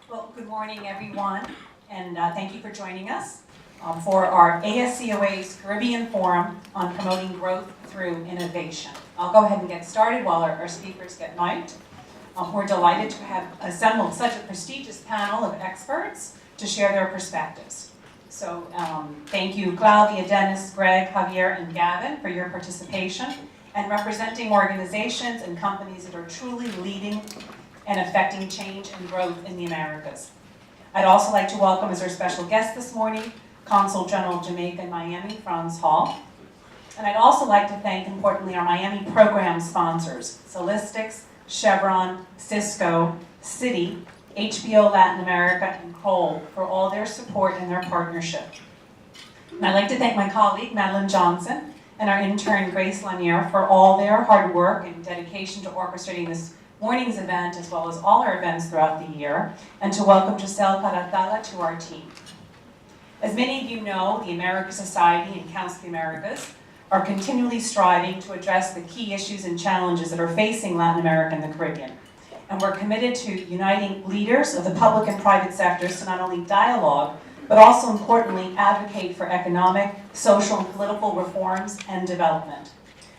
Well, good morning, everyone, and thank you for joining us for our ASCOA's Caribbean Forum on Promoting Growth Through Innovation. I'll go ahead and get started while our speakers get mic'd. We're delighted to have assembled such a prestigious panel of experts to share their perspectives. So thank you, Claudia, Dennis, Greg, Javier, and Gavin for your participation and representing organizations and companies that are truly leading and affecting change and growth in the Americas. I'd also like to welcome as our special guest this morning, Consul General Jamaica in Miami, Franz Hall. And I'd also like to thank, importantly, our Miami program sponsors, Solistics, Chevron, Cisco, Citi, HBO Latin America, and Kroll for all their support and their partnership. And I'd like to thank my colleague, Madeline Johnson, and our intern, Grace Lanier, for all their hard work and dedication to orchestrating this morning's event, as well as all our events throughout the year, and to welcome Giselle Caratala to our team. As many of you know, the America Society and Council of the Americas are continually striving to address the key issues and challenges that are facing Latin America and the Caribbean. And we're committed to uniting leaders of the public and private sectors to not only dialogue, but also importantly, advocate for economic, social, and political reforms and development.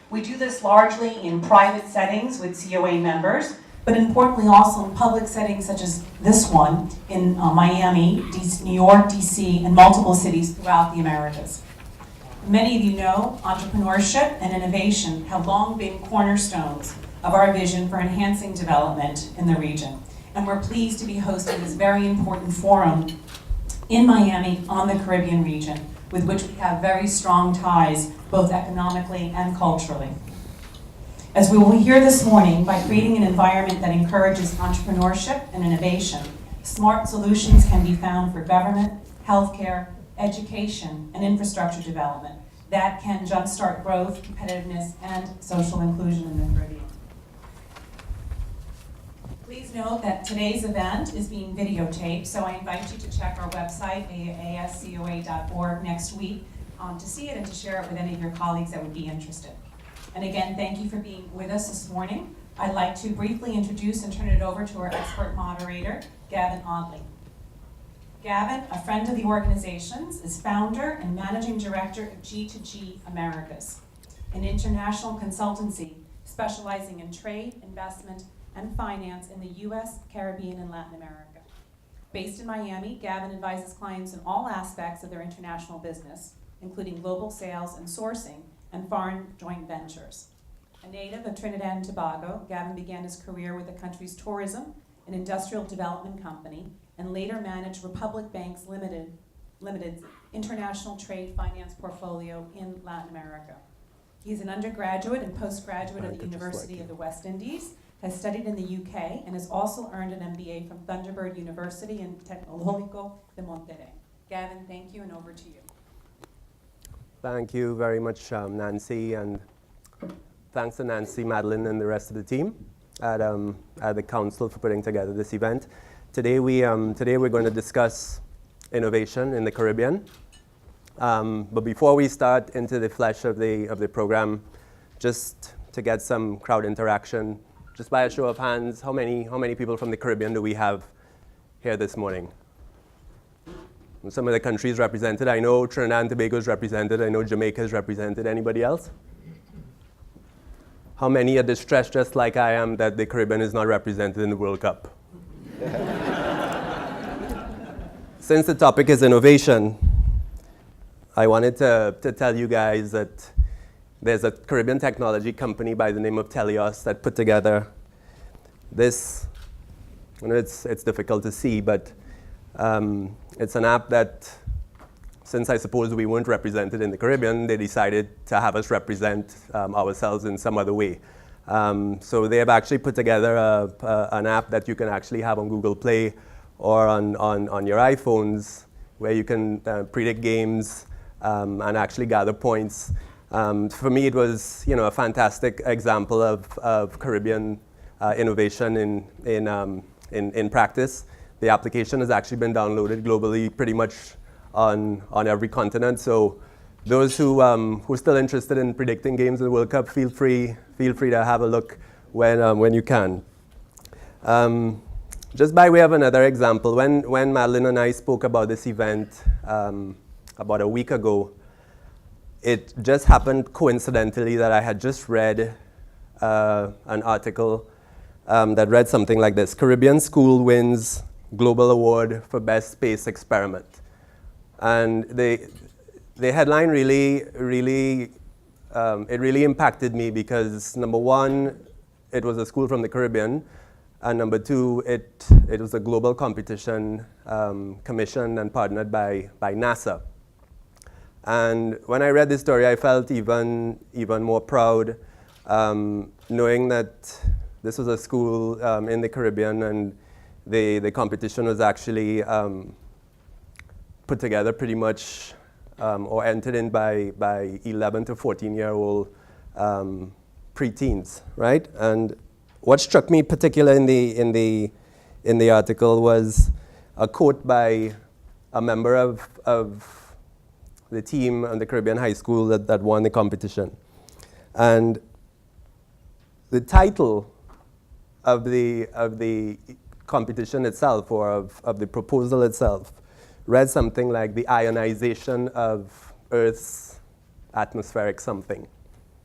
We do this largely in private settings with COA members, but importantly also in public settings such as this one in Miami, New York, DC, and multiple cities throughout the Americas. Many of you know entrepreneurship and innovation have long been cornerstones of our vision for enhancing development in the region. And we're pleased to be hosting this very important forum in Miami on the Caribbean region, with which we have very strong ties, both economically and culturally. As we will hear this morning, by creating an environment that encourages entrepreneurship and innovation, smart solutions can be found for government, healthcare, education, and infrastructure development that can jumpstart growth, competitiveness, and social inclusion in the Caribbean. Please note that today's event is being videotaped, so I invite you to check our website, ascoa.org, next week to see it and to share it with any of your colleagues that would be interested. And again, thank you for being with us this morning. I'd like to briefly introduce and turn it over to our expert moderator, Gavin Audley. Gavin, a friend of the organizations, is founder and managing director of G2G Americas, an international consultancy specializing in trade, investment, and finance in the U.S., Caribbean, and Latin America. Based in Miami, Gavin advises clients in all aspects of their international business, including global sales and sourcing and foreign joint ventures. A native of Trinidad and Tobago, Gavin began his career with the country's tourism and industrial development company and later managed Republic Bank's Limited's international trade finance portfolio in Latin America. He's an undergraduate and postgraduate at the University of the West Indies, has studied in the UK, and has also earned an MBA from Thunderbird University and Tecnológico de Monterrey. Gavin, thank you, and over to you. Thank you very much, Nancy, and thanks to Nancy, Madeline, and the rest of the team at the council for putting together this event. Today we're going to discuss innovation in the Caribbean. But before we start into the flesh of the program, just to get some crowd interaction, just by a show of hands, how many people from the Caribbean do we have here this morning? Some of the countries represented. I know Trinidad and Tobago is represented. I know Jamaica is represented. Anybody else? How many are distressed, just like I am, that the Caribbean is not represented in the World Cup? Since the topic is innovation, I wanted to tell you guys that there's a Caribbean technology company by the name of Telios that put together this. I know it's difficult to see, but it's an app that, since I suppose we weren't represented in the Caribbean, they decided to have us represent ourselves in some other way. So they have actually put together an app that you can actually have on Google Play or on your iPhones, where you can predict games and actually gather points. For me, it was a fantastic example of Caribbean innovation in practice. The application has actually been downloaded globally, pretty much on every continent. So those who are still interested in predicting games in the World Cup, feel free to have a look when you can. Just by way of another example, when Madeline and I spoke about this event about a week ago, it just happened coincidentally that I had just read an article that read something like this: Caribbean school wins global award for best space experiment. And the headline really impacted me because, number one, it was a school from the Caribbean, and number two, it was a global competition commissioned and partnered by NASA. And when I read this story, I felt even more proud, knowing that this was a school in the Caribbean, and the competition was actually put together pretty much or entered in by 11 to 14-year-old preteens, right? And what struck me particularly in the article was a quote by a member of the team on the Caribbean high school that won the competition. And the title of the competition itself, or of the proposal itself, read something like the ionization of Earth's atmospheric something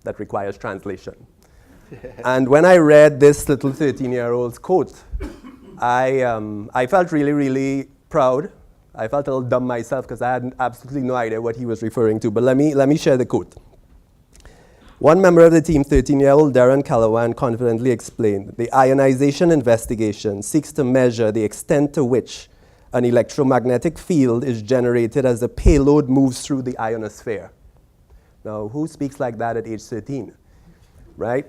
that requires translation. And when I read this little 13-year-old's quote, I felt really proud. I felt a little dumb myself because I had absolutely no idea what he was referring to. But let me share the quote. One member of the team, 13-year-old Darren Calawan, confidently explained, "The ionization investigation seeks to measure the extent to which an electromagnetic field is generated as the payload moves through the ionosphere." Now, who speaks like that at age 13, right?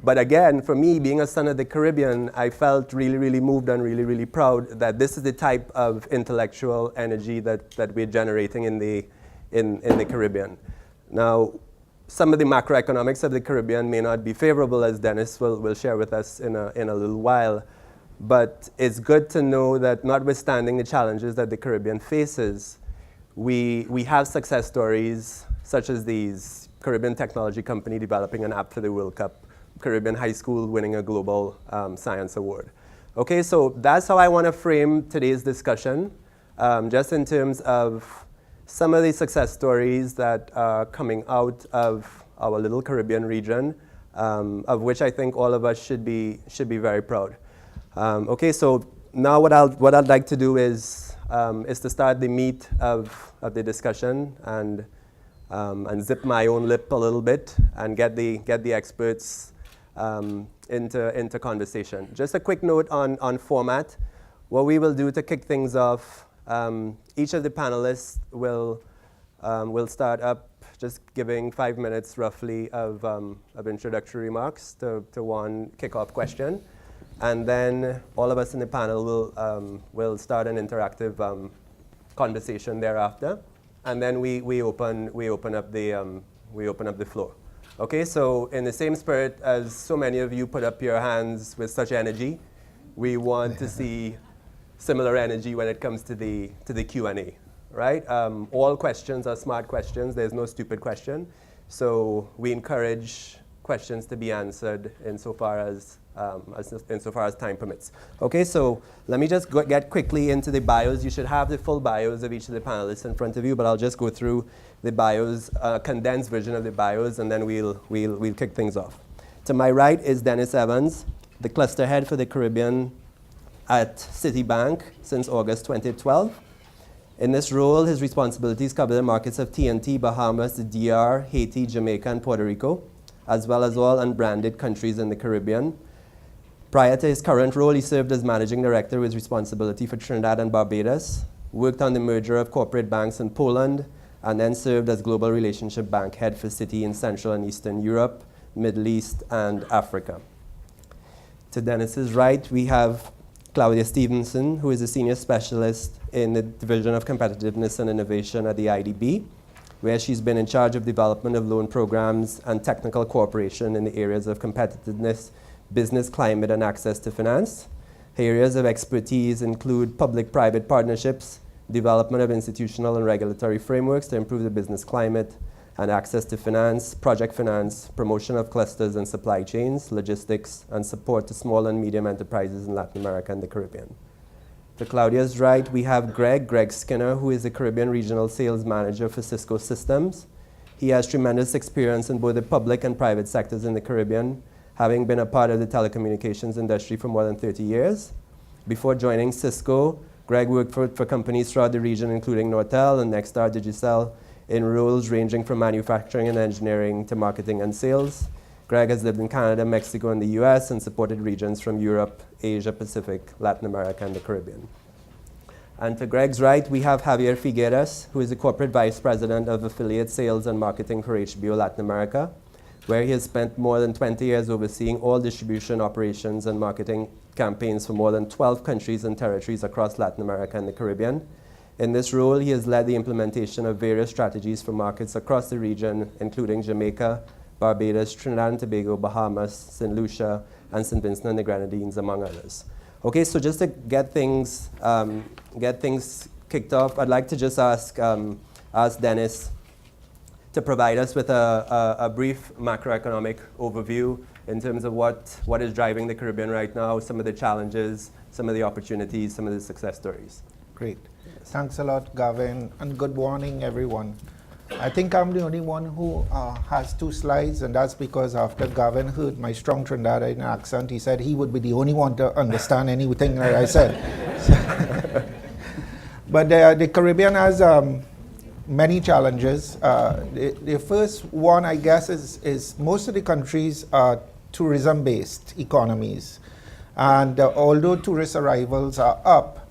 But again, for me, being a son of the Caribbean, I felt really moved and really proud that this is the type of intellectual energy that we're generating in the Caribbean. Now, some of the macroeconomics of the Caribbean may not be favorable, as Dennis will share with us in a little while. But it's good to know that notwithstanding the challenges that the Caribbean faces, we have success stories such as these: Caribbean technology company developing an app for the World Cup, Caribbean high school winning a global science award. Okay, so that's how I want to frame today's discussion, just in terms of some of the success stories that are coming out of our little Caribbean region, of which I think all of us should be very proud. Okay, so now what I'd like to do is to start the meat of the discussion and zip my own lip a little bit and get the experts into conversation. Just a quick note on format. What we will do to kick things off, each of the panelists will start up just giving 5 minutes roughly of introductory remarks to one kickoff question. And then all of us in the panel will start an interactive conversation thereafter. And then we open up the floor. Okay, so in the same spirit as so many of you put up your hands with such energy, we want to see similar energy when it comes to the Q&A, right? All questions are smart questions. There's no stupid question. So we encourage questions to be answered insofar as time permits. Okay, so let me just get quickly into the bios. You should have the full bios of each of the panelists in front of you, but I'll just go through the bios, a condensed version of the bios, and then we'll kick things off. To my right is Dennis Evans, the cluster head for the Caribbean at Citibank since August 2012. In this role, his responsibilities cover the markets of TNT, Bahamas, the DR, Haiti, Jamaica, and Puerto Rico, as well as all unbranded countries in the Caribbean. Prior to his current role, he served as managing director with responsibility for Trinidad and Barbados, worked on the merger of corporate banks in Poland, and then served as global relationship bank head for Citi in Central and Eastern Europe, Middle East, and Africa. To Dennis's right, we have Claudia Stevenson, who is a senior specialist in the Division of Competitiveness and Innovation at the IDB, where she's been in charge of development of loan programs and technical cooperation in the areas of competitiveness, business climate, and access to finance. Her areas of expertise include public-private partnerships, development of institutional and regulatory frameworks to improve the business climate, and access to finance, project finance, promotion of clusters and supply chains, logistics, and support to small and medium enterprises in Latin America and the Caribbean. To Claudia's right, we have Greg Skinner, who is the Caribbean Regional Sales Manager for Cisco Systems. He has tremendous experience in both the public and private sectors in the Caribbean, having been a part of the telecommunications industry for more than 30 years. Before joining Cisco, Greg worked for companies throughout the region, including Nortel and Nexstar Digicel, in roles ranging from manufacturing and engineering to marketing and sales. Greg has lived in Canada, Mexico, and the US, and supported regions from Europe, Asia Pacific, Latin America, and the Caribbean. And to Greg's right, we have Javier Figueres, who is the Corporate Vice President of Affiliate Sales and Marketing for HBO Latin America, where he has spent more than 20 years overseeing all distribution operations and marketing campaigns for more than 12 countries and territories across Latin America and the Caribbean. In this role, he has led the implementation of various strategies for markets across the region, including Jamaica, Barbados, Trinidad and Tobago, Bahamas, St. Lucia, and St. Vincent and the Grenadines, among others. Okay, so just to get things kicked off, I'd like to just ask Dennis to provide us with a brief macroeconomic overview in terms of what is driving the Caribbean right now, some of the challenges, some of the opportunities, some of the success stories. Great. Thanks a lot, Gavin, and good morning, everyone. I think I'm the only one who has 2 slides, and that's because after Gavin heard my strong Trinidadian accent, he said he would be the only one to understand anything that I said. But the Caribbean has many challenges. The first one, I guess, is most of the countries are tourism-based economies. And although tourist arrivals are up,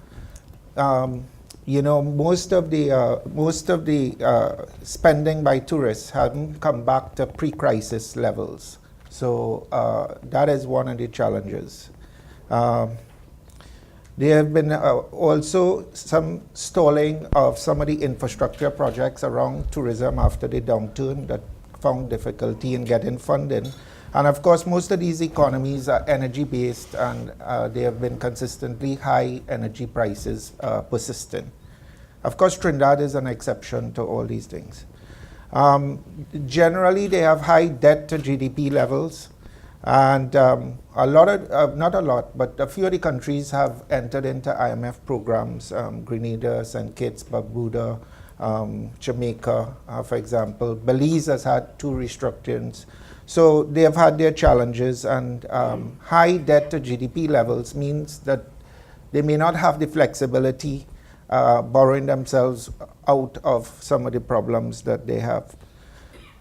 most of the spending by tourists haven't come back to pre-crisis levels. So that is one of the challenges. There have been also some stalling of some of the infrastructure projects around tourism after the downturn that found difficulty in getting funding. And of course, most of these economies are energy-based, and they have been consistently high energy prices persisting. Of course, Trinidad is an exception to all these things. Generally, they have high debt to GDP levels, and not a lot, but a few of the countries have entered into IMF programs, Grenada, St. Kitts, Barbuda, Jamaica, for example. Belize has had 2 restructurings. So they have had their challenges, and high debt to GDP levels means that they may not have the flexibility borrowing themselves out of some of the problems that they have.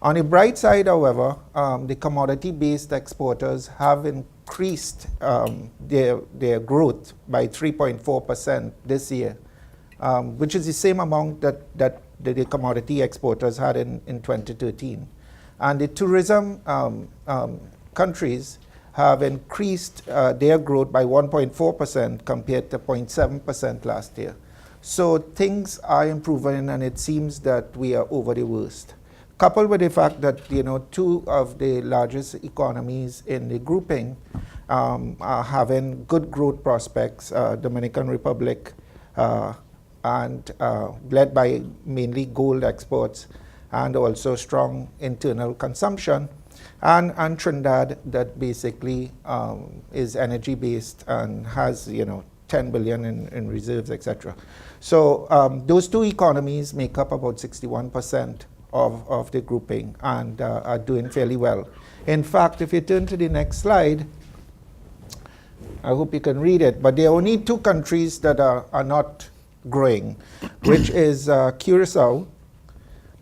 On the bright side, however, the commodity-based exporters have increased their growth by 3.4% this year, which is the same amount that the commodity exporters had in 2013. And the tourism countries have increased their growth by 1.4% compared to 0.7% last year. So things are improving, and it seems that we are over the worst. Coupled with the fact that 2 of the largest economies in the grouping are having good growth prospects, Dominican Republic, and led by mainly gold exports, and also strong internal consumption, and Trinidad that basically is energy-based and has 10 billion in reserves, etc. So those 2 economies make up about 61% of the grouping and are doing fairly well. In fact, if you turn to the next slide, I hope you can read it, but there are only 2 countries that are not growing, which is Curacao,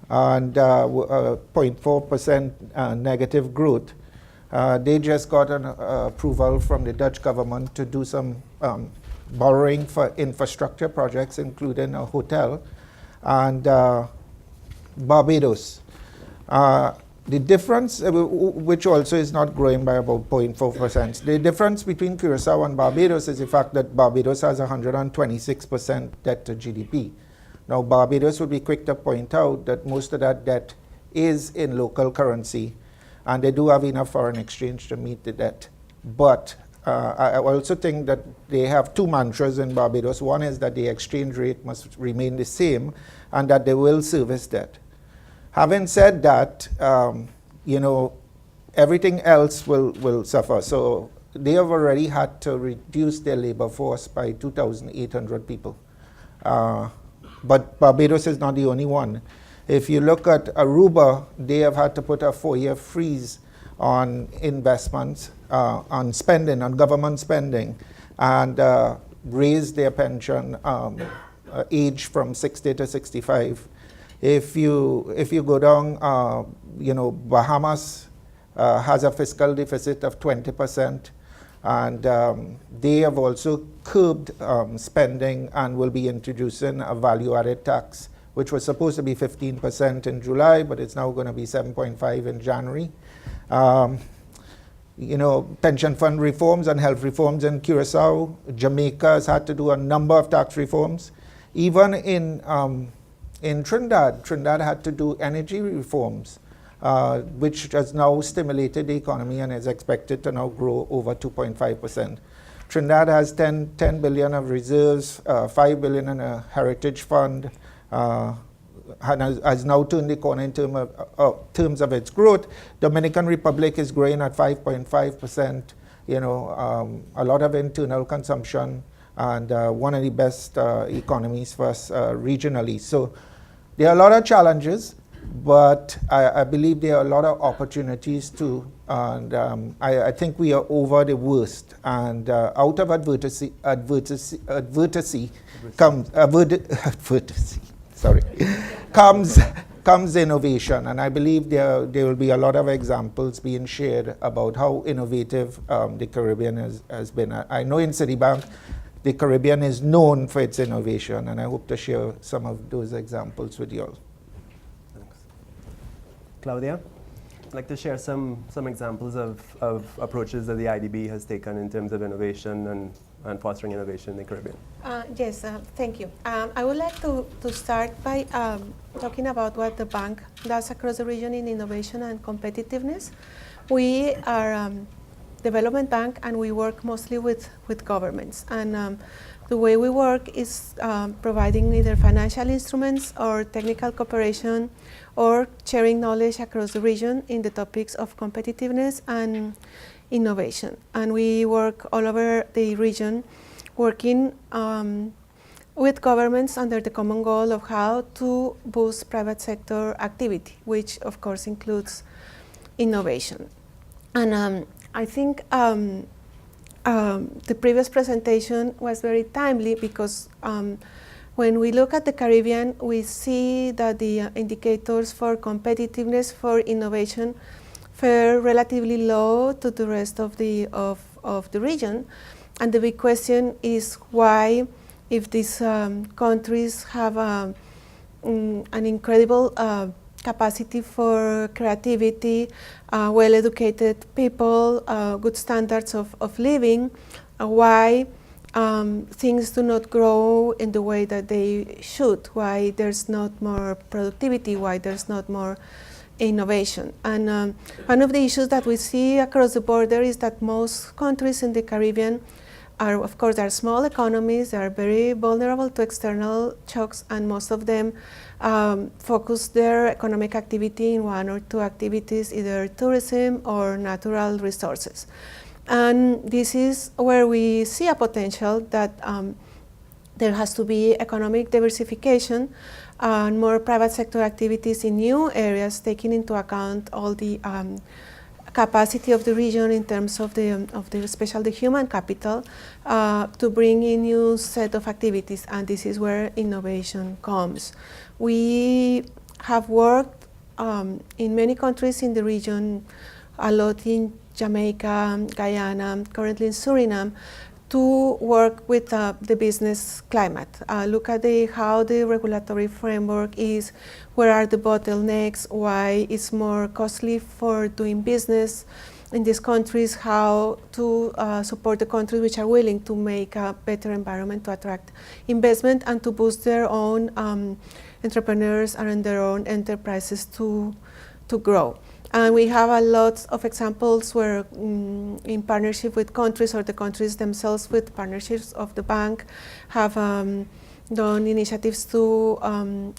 and 0.4% negative growth. They just got an approval from the Dutch government to do some borrowing for infrastructure projects, including a hotel, and Barbados. The difference, which also is not growing by about 0.4%, the difference between Curacao and Barbados is the fact that Barbados has 126% debt to GDP. Now, Barbados would be quick to point out that most of that debt is in local currency, and they do have enough foreign exchange to meet the debt. But I also think that they have 2 mantras in Barbados. One is that the exchange rate must remain the same, and that they will service debt. Having said that, you know, everything else will suffer. So they have already had to reduce their labor force by 2,800 people. But Barbados is not the only one. If you look at Aruba, they have had to put a 4-year freeze on investments, on spending, on government spending, and raise their pension age from 60 to 65. If you go down, you know, Bahamas has a fiscal deficit of 20%, and they have also curbed spending and will be introducing a value-added tax, which was supposed to be 15% in July, but it's now going to be 7.5% in January. You know, pension fund reforms and health reforms in Curacao. Jamaica has had to do a number of tax reforms. Even in Trinidad had to do energy reforms, which has now stimulated the economy and is expected to now grow over 2.5%. Trinidad has 10 billion of reserves, 5 billion in a heritage fund, has now turned the corner in terms of its growth. Dominican Republic is growing at 5.5%, you know, a lot of internal consumption, and one of the best economies for us regionally. So there are a lot of challenges, but I believe there are a lot of opportunities too. And I think we are over the worst. And out of adversity comes innovation. And I believe there will be a lot of examples being shared about how innovative the Caribbean has been. I know in Citibank, the Caribbean is known for its innovation, and I hope to share some of those examples with you all. Thanks. Claudia, I'd like to share some examples of approaches that the IDB has taken in terms of innovation and fostering innovation in the Caribbean. Yes, thank you. I would like to start by talking about what the bank does across the region in innovation and competitiveness. We are development bank, and we work mostly with governments. And the way we work is providing either financial instruments or technical cooperation or sharing knowledge across the region in the topics of competitiveness and innovation. And we work all over the region, working with governments under the common goal of how to boost private sector activity, which of course includes innovation. And I think the previous presentation was very timely because when we look at the Caribbean, we see that the indicators for competitiveness, for innovation, fare relatively low to the rest of the region. And the big question is why, if these countries have an incredible capacity for creativity, well-educated people, good standards of living, why things do not grow in the way that they should, why there's not more productivity, why there's not more innovation. And one of the issues that we see across the border is that most countries in the Caribbean are, of course, they're small economies, they are very vulnerable to external shocks, and most of them focus their economic activity in one or two activities, either tourism or natural resources. And this is where we see a potential that there has to be economic diversification and more private sector activities in new areas, taking into account all the capacity of the region in terms of especially the human capital, to bring in new set of activities, and this is where innovation comes. We have worked in many countries in the region, a lot in Jamaica, Guyana, currently in Suriname, to work with the business climate. Look at how the regulatory framework is, where are the bottlenecks, why it's more costly for doing business in these countries, how to support the countries which are willing to make a better environment to attract investment and to boost their own entrepreneurs and their own enterprises to grow. And we have a lot of examples where in partnership with countries or the countries themselves with partnerships of the bank have done initiatives to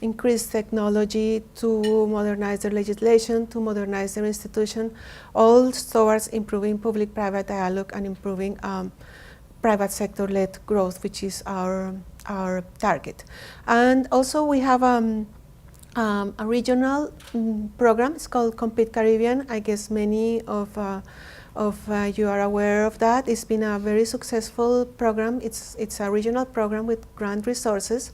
increase technology, to modernize their legislation, to modernize their institution, all towards improving public-private dialogue and improving private sector-led growth, which is our target. And also we have a regional program. It's called Compete Caribbean. I guess many of you are aware of that. It's been a very successful program. It's a regional program with grant resources.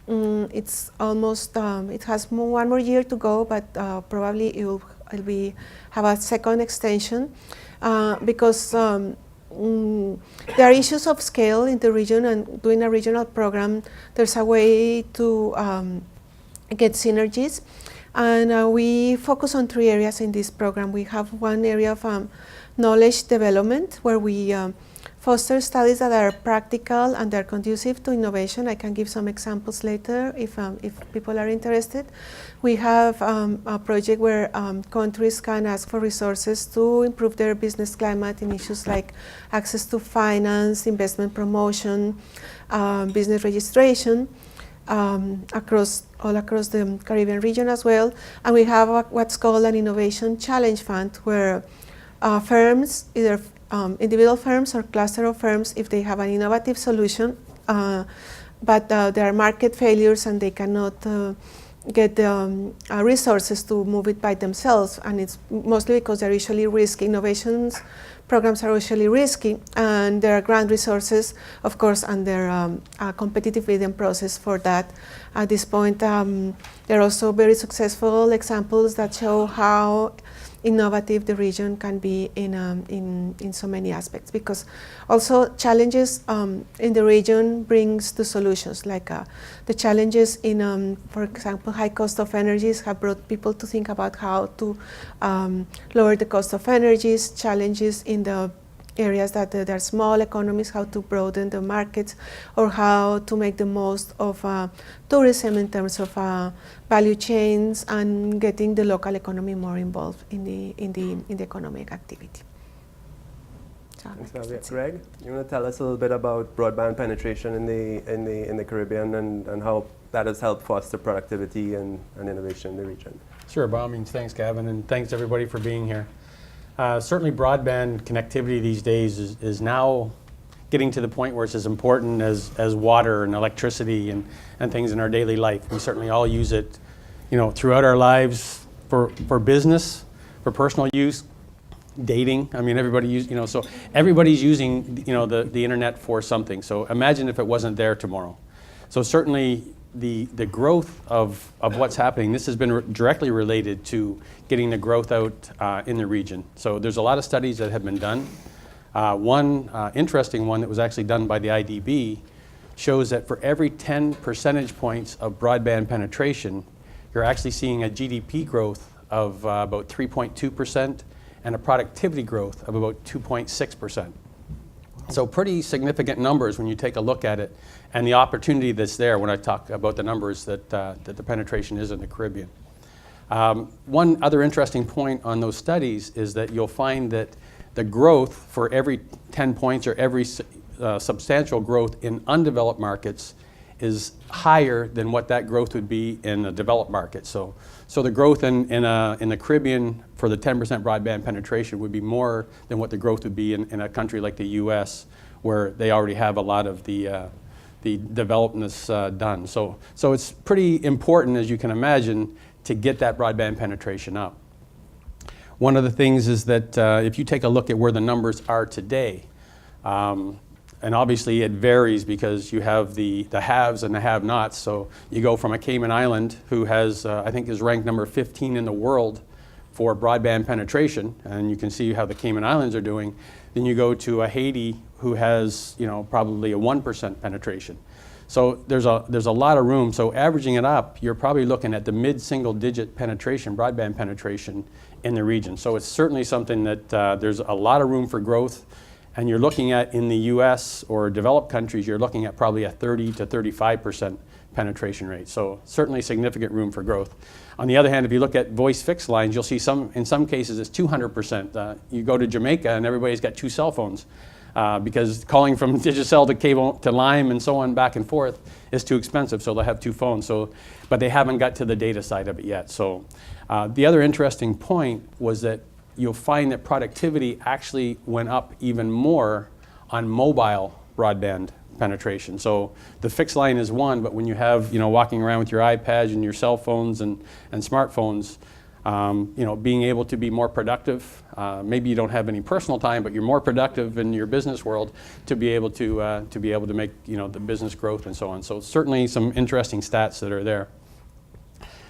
It's almost it has one more year to go, but probably it will have a second extension because there are issues of scale in the region, and doing a regional program, there's a way to get synergies. And we focus on 3 areas in this program. We have one area of knowledge development, where we foster studies that are practical and they're conducive to innovation. I can give some examples later if people are interested. We have a project where countries can ask for resources to improve their business climate in issues like access to finance, investment promotion, business registration, all across the Caribbean region as well. And we have what's called an Innovation Challenge Fund, where firms, either individual firms or cluster of firms, if they have an innovative solution, but there are market failures and they cannot get the resources to move it by themselves, and it's mostly because they're usually risky. Innovations programs are usually risky, and there are grant resources, of course, and there are competitive bidding process for that. At this point, there are also very successful examples that show how innovative the region can be in so many aspects, because also challenges in the region brings the solutions, like the challenges in, for example, high cost of energies have brought people to think about how to lower the cost of energies, challenges in the areas that there are small economies, how to broaden the markets, or how to make the most of tourism in terms of value chains and getting the local economy more involved in the economic activity. So Thanks, Greg, you want to tell us a little bit about broadband penetration in the Caribbean and how that has helped foster productivity and innovation in the region? Sure, by all means. Thanks, Gavin, and thanks everybody for being here. Certainly broadband connectivity these days is now getting to the point where it's as important as water and electricity and things in our daily life. We certainly all use it, throughout our lives for business, for personal use, dating. I mean, everybody so everybody's using, the internet for something. So imagine if it wasn't there tomorrow. So certainly the growth of what's happening, this has been directly related to getting the growth out in the region. So there's a lot of studies that have been done. One interesting one that was actually done by the IDB shows that for every 10 percentage points of broadband penetration, you're actually seeing a GDP growth of about 3.2% and a productivity growth of about 2.6%. So pretty significant numbers when you take a look at it, and the opportunity that's there when I talk about the numbers that the penetration is in the Caribbean. One other interesting point on those studies is that you'll find that the growth for every 10 points or every substantial growth in undeveloped markets is higher than what that growth would be in a developed market. So the growth in the Caribbean for the 10% broadband penetration would be more than what the growth would be in a country like the U.S., where they already have a lot of the developments done. So it's pretty important, as you can imagine, to get that broadband penetration up. One of the things is that if you take a look at where the numbers are today, and obviously it varies because you have the haves and the have-nots. So you go from a Cayman Island, who has, I think is ranked number 15 in the world for broadband penetration, and you can see how the Cayman Islands are doing. Then you go to a Haiti, who has, probably a 1% penetration. So there's a lot of room. So averaging it up, you're probably looking at the mid-single-digit penetration, broadband penetration in the region. So it's certainly something that there's a lot of room for growth. And you're looking at, in the US or developed countries, you're looking at probably a 30 to 35% penetration rate. So certainly significant room for growth. On the other hand, if you look at voice fixed lines, you'll see in some cases it's 200%. You go to Jamaica and everybody's got 2 cell phones. because calling from Digicel to cable to Lime and so on back and forth is too expensive, so they'll have two phones. So, but they haven't got to the data side of it yet. So the other interesting point was that you'll find that productivity actually went up even more on mobile broadband penetration. So the fixed line is one, but when you have, walking around with your iPads and your cell phones and smartphones, being able to be more productive. Maybe you don't have any personal time, but you're more productive in your business world to be able to make the business growth and so on. So certainly some interesting stats that are there.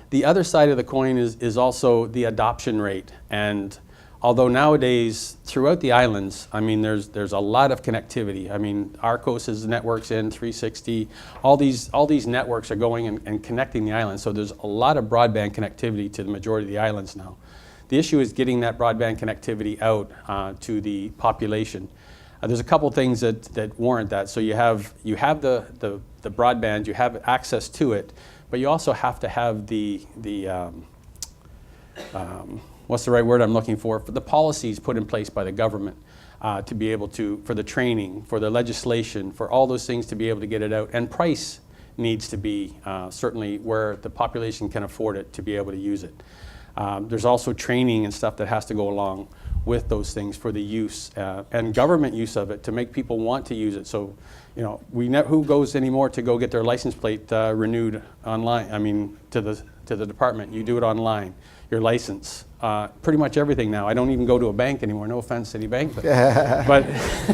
The other side of the coin is also the adoption rate. And although nowadays throughout the islands, there's a lot of connectivity. Arcos's networks in 360, all these networks are going and connecting the islands. So there's a lot of broadband connectivity to the majority of the islands now. The issue is getting that broadband connectivity out to the population. There's a couple things that warrant that. So you have the broadband, you have access to it, but you also have to have what's the right word I'm looking for the policies put in place by the government to be able to, for the training, for the legislation, for all those things to be able to get it out. And price needs to be certainly where the population can afford it to be able to use it. There's also training and stuff that has to go along with those things for the use and government use of it to make people want to use it. So, who goes anymore to go get their license plate renewed online? To the department, you do it online. Your license, pretty much everything now. I don't even go to a bank anymore. No offense, Citibank, but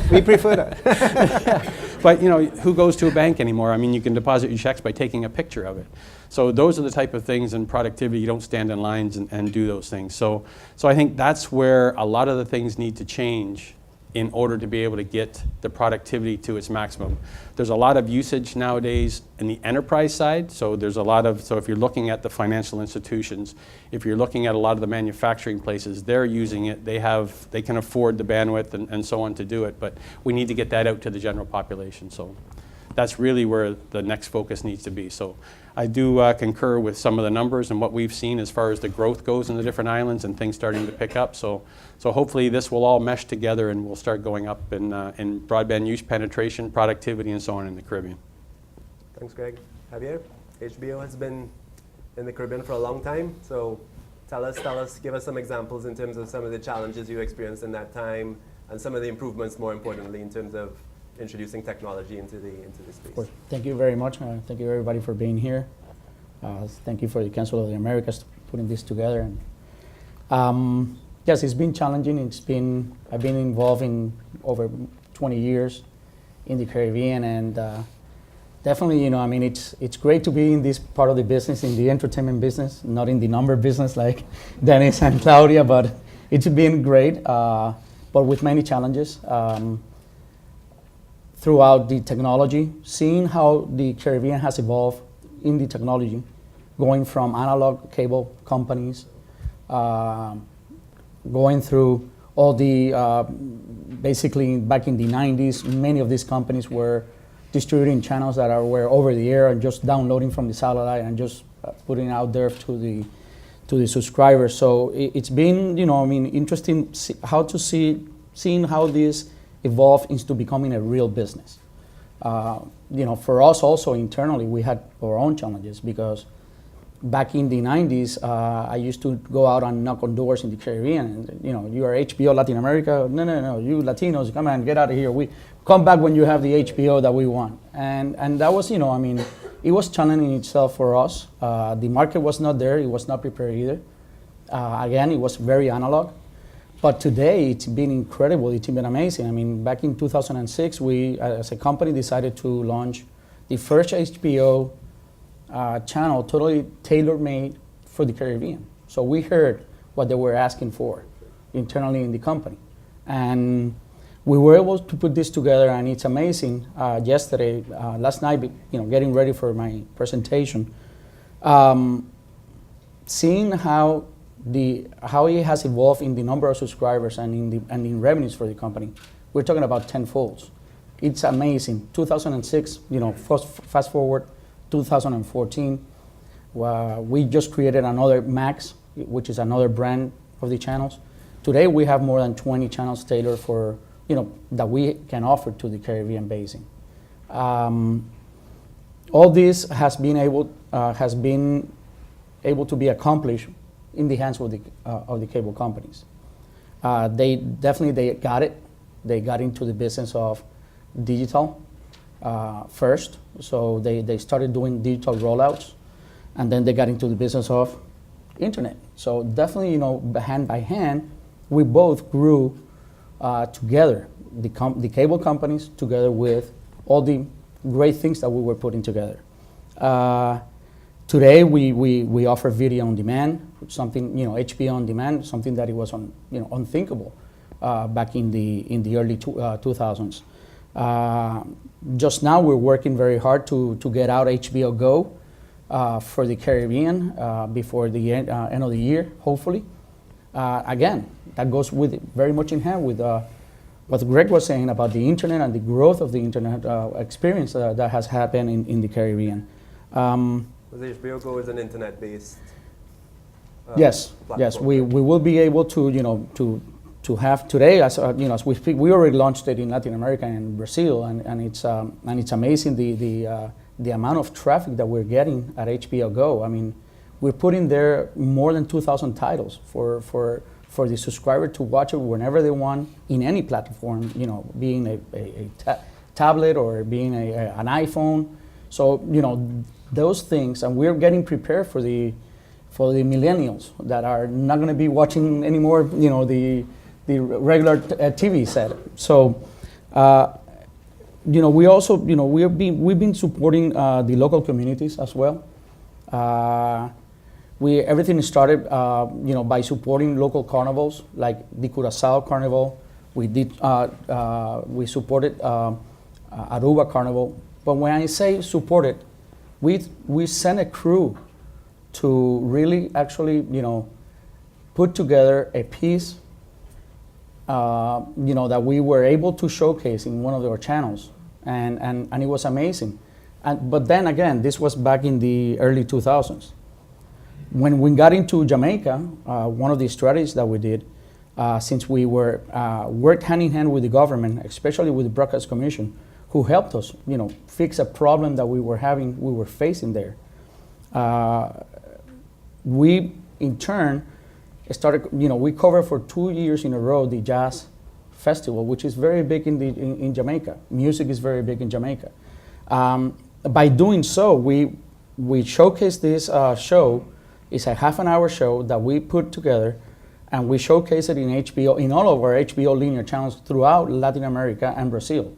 We prefer that. But who goes to a bank anymore? You can deposit your checks by taking a picture of it. So those are the type of things in productivity. You don't stand in lines and do those things. So I think that's where a lot of the things need to change in order to be able to get the productivity to its maximum. There's a lot of usage nowadays in the enterprise side. So if you're looking at the financial institutions, if you're looking at a lot of the manufacturing places, they're using it. They can afford the bandwidth and so on to do it. But we need to get that out to the general population. So that's really where the next focus needs to be. So I do concur with some of the numbers and what we've seen as far as the growth goes in the different islands and things starting to pick up. So hopefully this will all mesh together and we'll start going up in broadband use penetration, productivity, and so on in the Caribbean. Thanks, Greg. Javier, HBO has been in the Caribbean for a long time, so tell us, give us some examples in terms of some of the challenges you experienced in that time and some of the improvements, more importantly, in terms of introducing technology into the space. Of course. Thank you very much. Thank you everybody for being here. Thank you for the Council of the Americas putting this together. And yes, it's been challenging. I've been involved in over 20 years in the Caribbean, and definitely, it's great to be in this part of the business, in the entertainment business, not in the number business like Dennis and Claudia, but it's been great, but with many challenges. Throughout the technology, seeing how the Caribbean has evolved in the technology, going from analog cable companies, going through all the, basically back in the 90s, many of these companies were distributing channels that were over the air and just downloading from the satellite and just putting it out there to the subscribers. So it's been, interesting seeing how this evolved into becoming a real business. For us also internally, we had our own challenges because back in the 90s, I used to go out and knock on doors in the Caribbean. And, you are HBO Latin America? No, you Latinos, come on, get out of here. We come back when you have the HBO that we want. And that was, it was challenging itself for us. The market was not there. It was not prepared either. Again, it was very analog. But today, it's been incredible. It's been amazing. Back in 2006, we, as a company, decided to launch the first HBO channel totally tailor-made for the Caribbean. So we heard what they were asking for internally in the company. And we were able to put this together, and it's amazing. Yesterday, last night, getting ready for my presentation, seeing how it has evolved in the number of subscribers and in revenues for the company. We're talking about tenfolds. It's amazing. 2006, fast forward 2014, we just created another Max, which is another brand of the channels. Today we have more than 20 channels tailored for that we can offer to the Caribbean basin. All this has been able to be accomplished in the hands of the cable companies. They got it. They got into the business of digital first, so they started doing digital rollouts, and then they got into the business of internet. So definitely, hand by hand, we both grew together, the cable companies together with all the great things that we were putting together. Today, we offer video on demand, something, HBO on demand, something that it was unthinkable back in the early 2000s. Just now, we're working very hard to get out HBO Go for the Caribbean before the end of the year, hopefully. Again, that goes very much in hand with what Greg was saying about the internet and the growth of the internet experience that has happened in the Caribbean. The HBO Go is an internet-based Yes, platform. we will be able to have today, as as we speak, we already launched it in Latin America and Brazil, and it's amazing the amount of traffic that we're getting at HBO Go. I mean, we're putting there more than 2,000 titles for the subscriber to watch it whenever they want in any platform, being a tablet or being an iPhone. So those things, and we're getting prepared for the millennials that are not going to be watching anymore, the regular TV set. So, we also, we've been supporting the local communities as well. Everything started, by supporting local carnivals like the Curaçao Carnival. We supported Aruba Carnival. But when I say supported, we sent a crew to really actually, put together a piece, that we were able to showcase in one of our channels, and it was amazing. But then again, this was back in the early 2000s. When we got into Jamaica, one of the strategies that we did, since we worked hand in hand with the government, especially with the Broadcast Commission, who helped us, fix a problem that we were facing there. We, in turn, started, we covered for 2 years in a row the jazz festival, which is very big in Jamaica. Music is very big in Jamaica. By doing so, we showcased this show. It's a half-an-hour show that we put together, and we showcase it in HBO, in all of our HBO linear channels throughout Latin America and Brazil.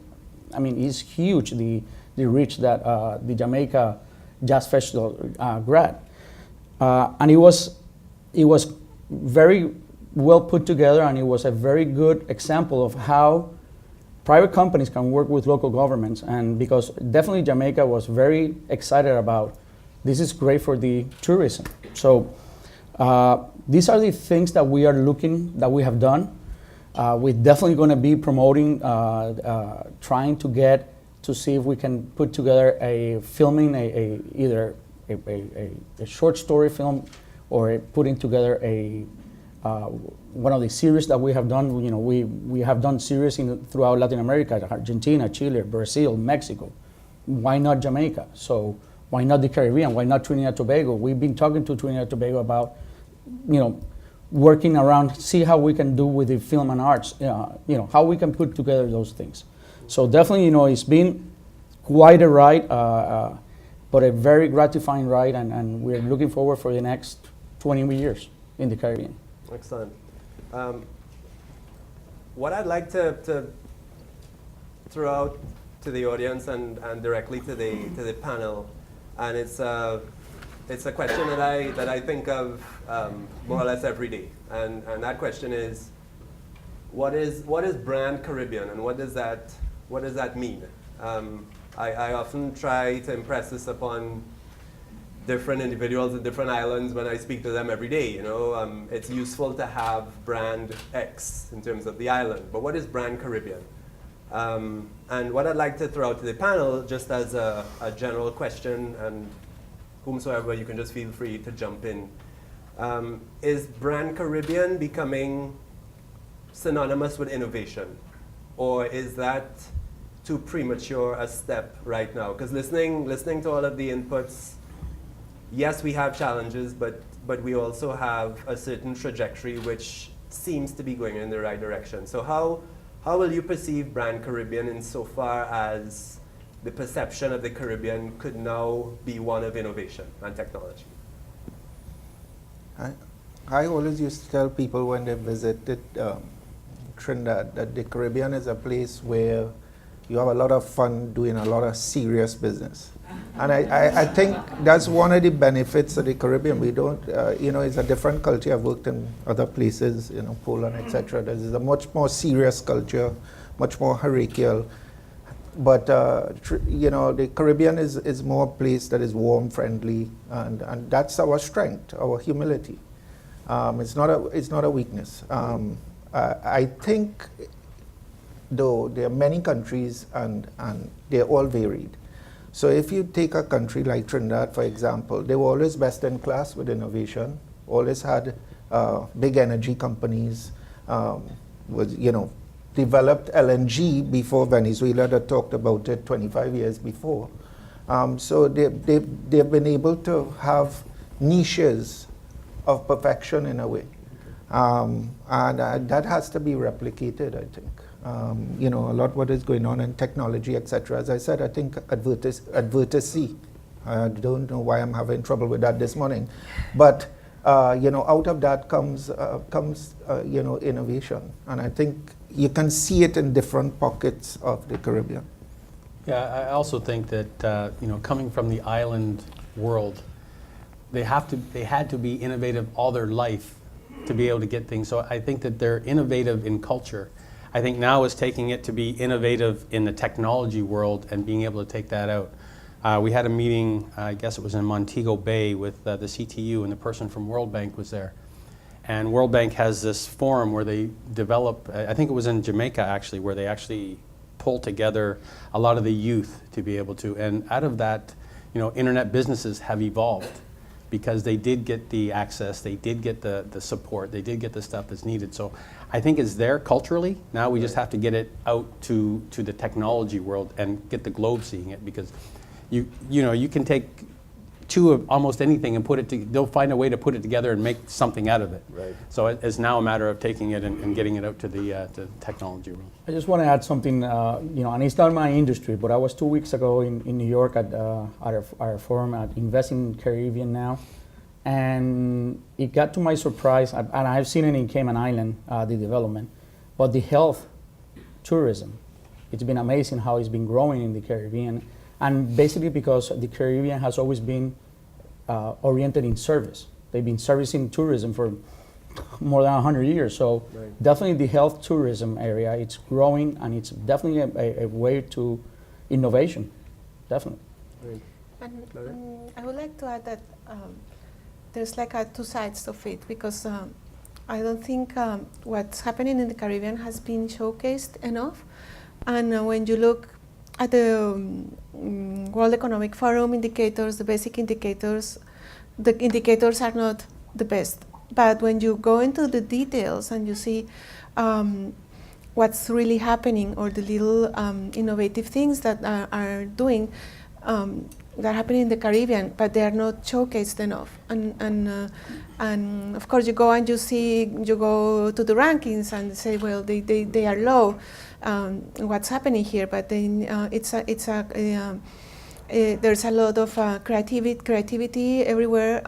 I mean, it's huge, the reach that the Jamaica Jazz Festival got. And it was very well put together, and it was a very good example of how private companies can work with local governments. And because definitely Jamaica was very excited about, this is great for the tourism. So these are the things that we have done. We're definitely going to be promoting, trying to see if we can put together either a short story film, or putting together one of the series that we have done. We have done series throughout Latin America: Argentina, Chile, Brazil, Mexico. Why not Jamaica? So why not the Caribbean? Why not Trinidad and Tobago? We've been talking to Trinidad and Tobago about, working around, see how we can do with the film and arts, how we can put together those things. So definitely, it's been quite a ride, but a very gratifying ride, and we're looking forward for the next 20 years in the Caribbean. Excellent. What I'd like to throw out to the audience and directly to the panel, and it's a question that I think of more or less every day, and that question is, what is brand Caribbean, and what does that mean? I often try to impress this upon different individuals in different islands when I speak to them every day. It's useful to have brand X in terms of the island, but what is brand Caribbean? And what I'd like to throw out to the panel, just as a general question, and whomsoever, you can just feel free to jump in. Is brand Caribbean becoming synonymous with innovation? Or is that too premature a step right now? Because listening to all of the inputs, yes, we have challenges, but we also have a certain trajectory which seems to be going in the right direction. So how will you perceive Brand Caribbean insofar as the perception of the Caribbean could now be one of innovation and technology? I always used to tell people when they visited Trinidad that the Caribbean is a place where you have a lot of fun doing a lot of serious business. And I think that's one of the benefits of the Caribbean. We don't, it's a different culture. I've worked in other places, Poland, etc. There's a much more serious culture, much more hierarchical. But, the Caribbean is more a place that is warm, friendly, and that's our strength, our humility. It's not a weakness. I think, though, there are many countries and they're all varied. So if you take a country like Trinidad, for example, they were always best in class with innovation, always had big energy companies, developed LNG before Venezuela that talked about it 25 years before. So they've been able to have niches of perfection in a way. And that has to be replicated, I think. A lot what is going on in technology, etc. As I said, I think advocacy. I don't know why I'm having trouble with that this morning, but out of that comes innovation, and I think you can see it in different pockets of the Caribbean. Yeah, I also think that coming from the island world, they had to be innovative all their life to be able to get things. So I think that they're innovative in culture. I think now is taking it to be innovative in the technology world and being able to take that out. We had a meeting, I guess it was in Montego Bay, with the CTU, and the person from World Bank was there. And World Bank has this forum where they develop, I think it was in Jamaica actually, where they actually pull together a lot of the youth to be able to, and out of that, internet businesses have evolved because they did get the access, they did get the support, they did get the stuff that's needed. So I think it's there culturally. Now we just have to get it out to the technology world and get the globe seeing it, because you can take two of almost anything and they'll find a way to put it together and make something out of it. Right. So it's now a matter of taking it and getting it out to the technology world. I just want to add something, and it's not my industry, but I was 2 weeks ago in New York at our forum at Invest in Caribbean Now, and it got to my surprise, and I've seen it in Cayman Island, the development, but the health tourism, it's been amazing how it's been growing in the Caribbean, and basically because the Caribbean has always been oriented in service. They've been servicing tourism for more than 100 years. So Right. definitely the health tourism area, it's growing, and it's definitely a way to innovation, definitely. Right. And I would like to add that there's like two sides of it, because I don't think what's happening in the Caribbean has been showcased enough. And when you look at the World Economic Forum indicators, the basic indicators, the indicators are not the best. But when you go into the details and you see what's really happening, or the little innovative things that are doing, that are happening in the Caribbean, but they are not showcased enough. And of course, you go and you go to the rankings and say, well, they are low. What's happening here? But then there's a lot of creativity everywhere.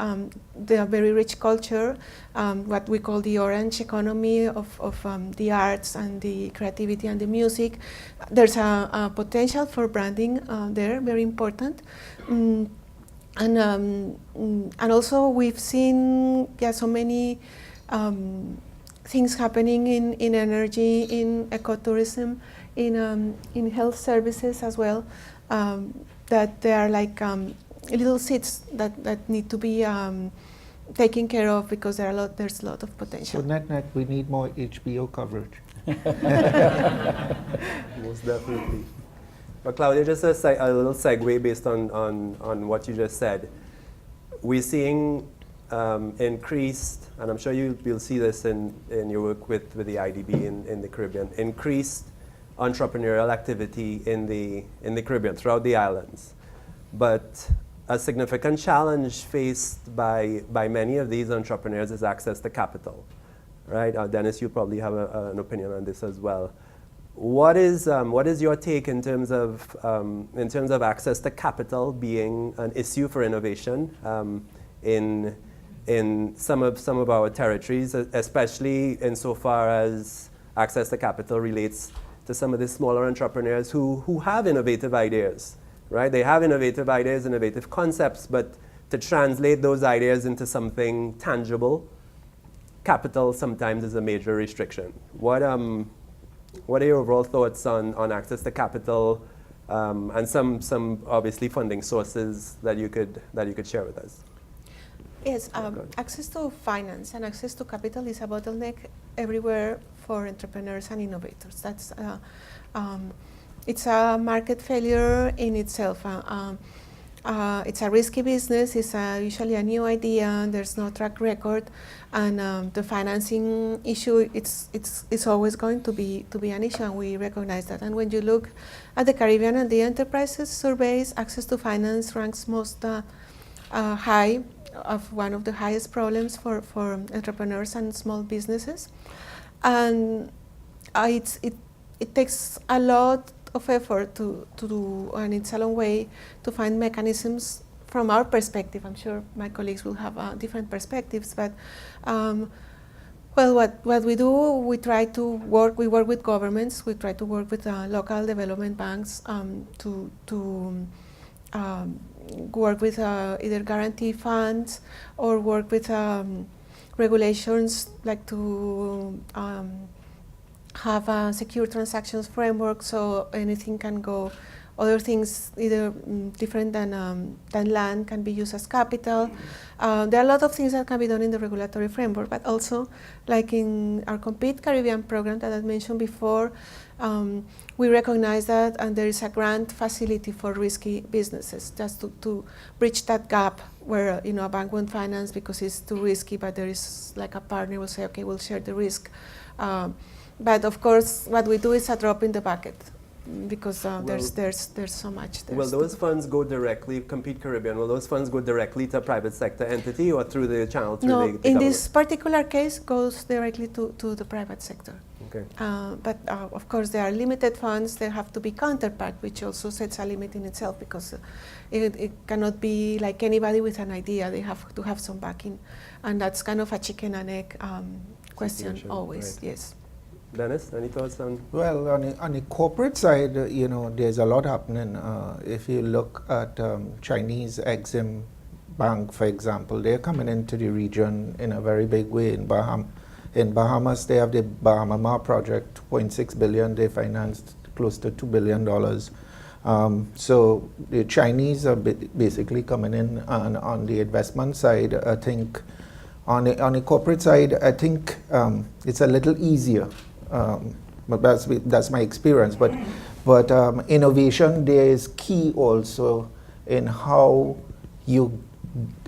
The very rich culture, what we call the orange economy of the arts and the creativity and the music. There's a potential for branding there, very important. And also we've seen so many things happening in energy, in ecotourism, in health services as well. That there are like little seeds that need to be taken care of, because there's a lot of potential. So net, we need more HBO coverage. Most definitely. But Claudia, just a little segue based on what you just said. We're seeing increased, and I'm sure you'll see this in your work with the IDB in the Caribbean, increased entrepreneurial activity in the Caribbean, throughout the islands. But a significant challenge faced by many of these entrepreneurs is access to capital, right? Dennis, you probably have an opinion on this as well. What is your take in terms of access to capital being an issue for innovation in some of our territories, especially insofar as access to capital relates to some of the smaller entrepreneurs who have innovative ideas, right? They have innovative ideas, innovative concepts, but to translate those ideas into something tangible, capital sometimes is a major restriction. What are your overall thoughts on access to capital and some obviously funding sources that you could share with us? Yes, access to finance and access to capital is a bottleneck everywhere for entrepreneurs and innovators. That's it's a market failure in itself. It's a risky business. It's usually a new idea. There's no track record, and the financing issue it's always going to be an issue, and we recognize that. And when you look at the Caribbean and the enterprises surveys, access to finance ranks most high, of one of the highest problems for entrepreneurs and small businesses, and it takes a lot of effort to do, and it's a long way to find mechanisms from our perspective. I'm sure my colleagues will have different perspectives, but well, what we do, we work with governments, we try to work with local development banks to work with either guarantee funds or work with regulations, like to have a secure transactions framework, so anything can go, other things either different than land can be used as capital. There are a lot of things that can be done in the regulatory framework, but also like in our Compete Caribbean program that I mentioned before, we recognize that, and there is a grant facility for risky businesses, just to bridge that gap where a bank won't finance because it's too risky, but there is like a partner will say, okay, we'll share the risk. But of course, what we do is a drop in the bucket, because there's so much. Will those funds go directly, Compete Caribbean, will those funds go directly to a private sector entity or through the channel? Through no, the in government? this particular case, goes directly to the private sector. Okay. But of course, there are limited funds. There have to be counterpart, which also sets a limit in itself, because it cannot be like anybody with an idea. They have to have some backing, and that's kind of a chicken and egg question always. Right. Yes. Dennis, any thoughts on? Well, on the corporate side, there's a lot happening. If you look at Chinese Exim Bank, for example, they're coming into the region in a very big way. In Bahamas, they have the Bahama project, $2.6 billion. They financed close to $2 billion. So the Chinese are basically coming in on the investment side. I think on the corporate side, I think it's a little easier. But that's my experience. But innovation there is key also in how you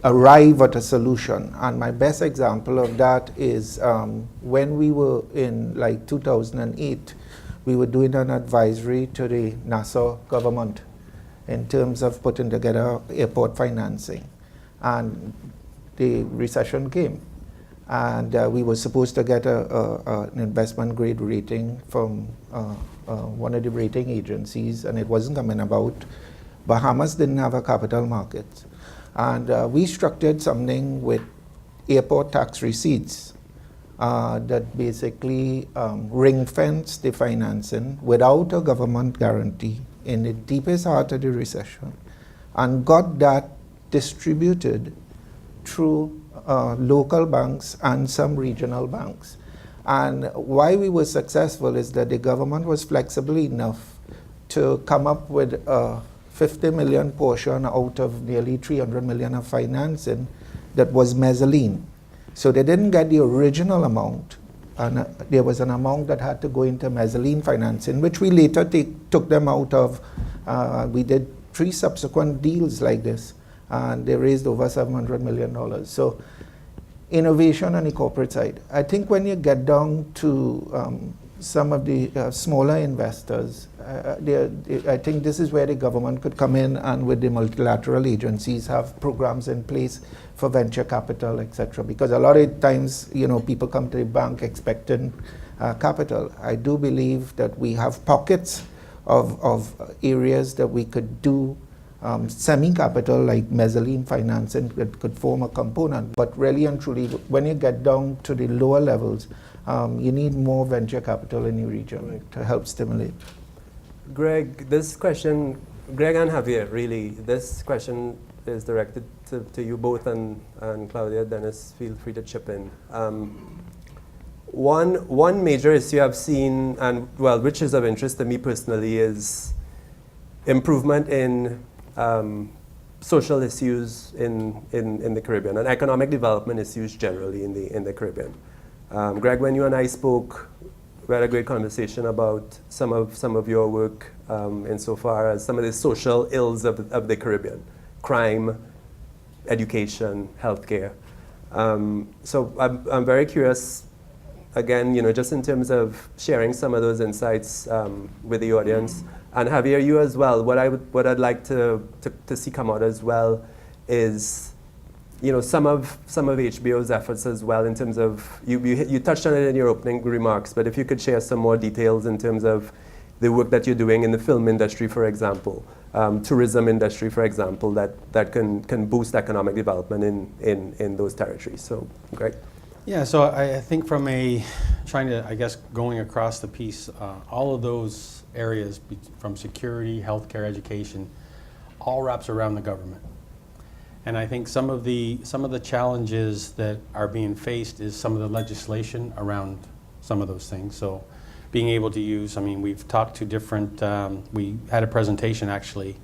arrive at a solution. And my best example of that is when we were in like 2008, we were doing an advisory to the Nassau government in terms of putting together airport financing, and the recession came. And we were supposed to get an investment grade rating from one of the rating agencies, and it wasn't coming about. Bahamas didn't have a capital market. And we structured something with airport tax receipts that basically ring-fenced the financing without a government guarantee in the deepest heart of the recession, and got that distributed through local banks and some regional banks. And why we were successful is that the government was flexible enough to come up with a 50 million portion out of nearly 300 million of financing that was mezzanine. So they didn't get the original amount, and there was an amount that had to go into mezzanine financing, which we later took them out of. We did 3 subsequent deals like this, and they raised over $700 million. So innovation on the corporate side. I think when you get down to some of the smaller investors. I think this is where the government could come in, and with the multilateral agencies have programs in place for venture capital, etc. Because a lot of times, people come to the bank expecting capital. I do believe that we have pockets of areas that we could do semi-capital, like mezzanine financing, that could form a component. But really and truly, when you get down to the lower levels, you need more venture capital in your region to help stimulate. Greg, this question, Greg and Javier, really, this question is directed to you both, and Claudia, Dennis, feel free to chip in. One major issue I've seen, which is of interest to me personally, is improvement in social issues in the Caribbean, and economic development issues generally in the Caribbean. Greg, when you and I spoke, we had a great conversation about some of your work insofar as some of the social ills of the Caribbean: crime, education, healthcare. So I'm very curious, again, just in terms of sharing some of those insights with the audience. And Javier, you as well. What I'd like to see come out as well is, some of HBO's efforts as well, in terms of you touched on it in your opening remarks, but if you could share some more details in terms of the work that you're doing in the film industry, for example, tourism industry, for example, that can boost economic development in those territories. So, Greg. Yeah, so I think going across the piece, all of those areas from security, healthcare, education, all wraps around the government. And I think some of the challenges that are being faced is some of the legislation around some of those things. So being able to use, we've talked to different, we had a presentation actually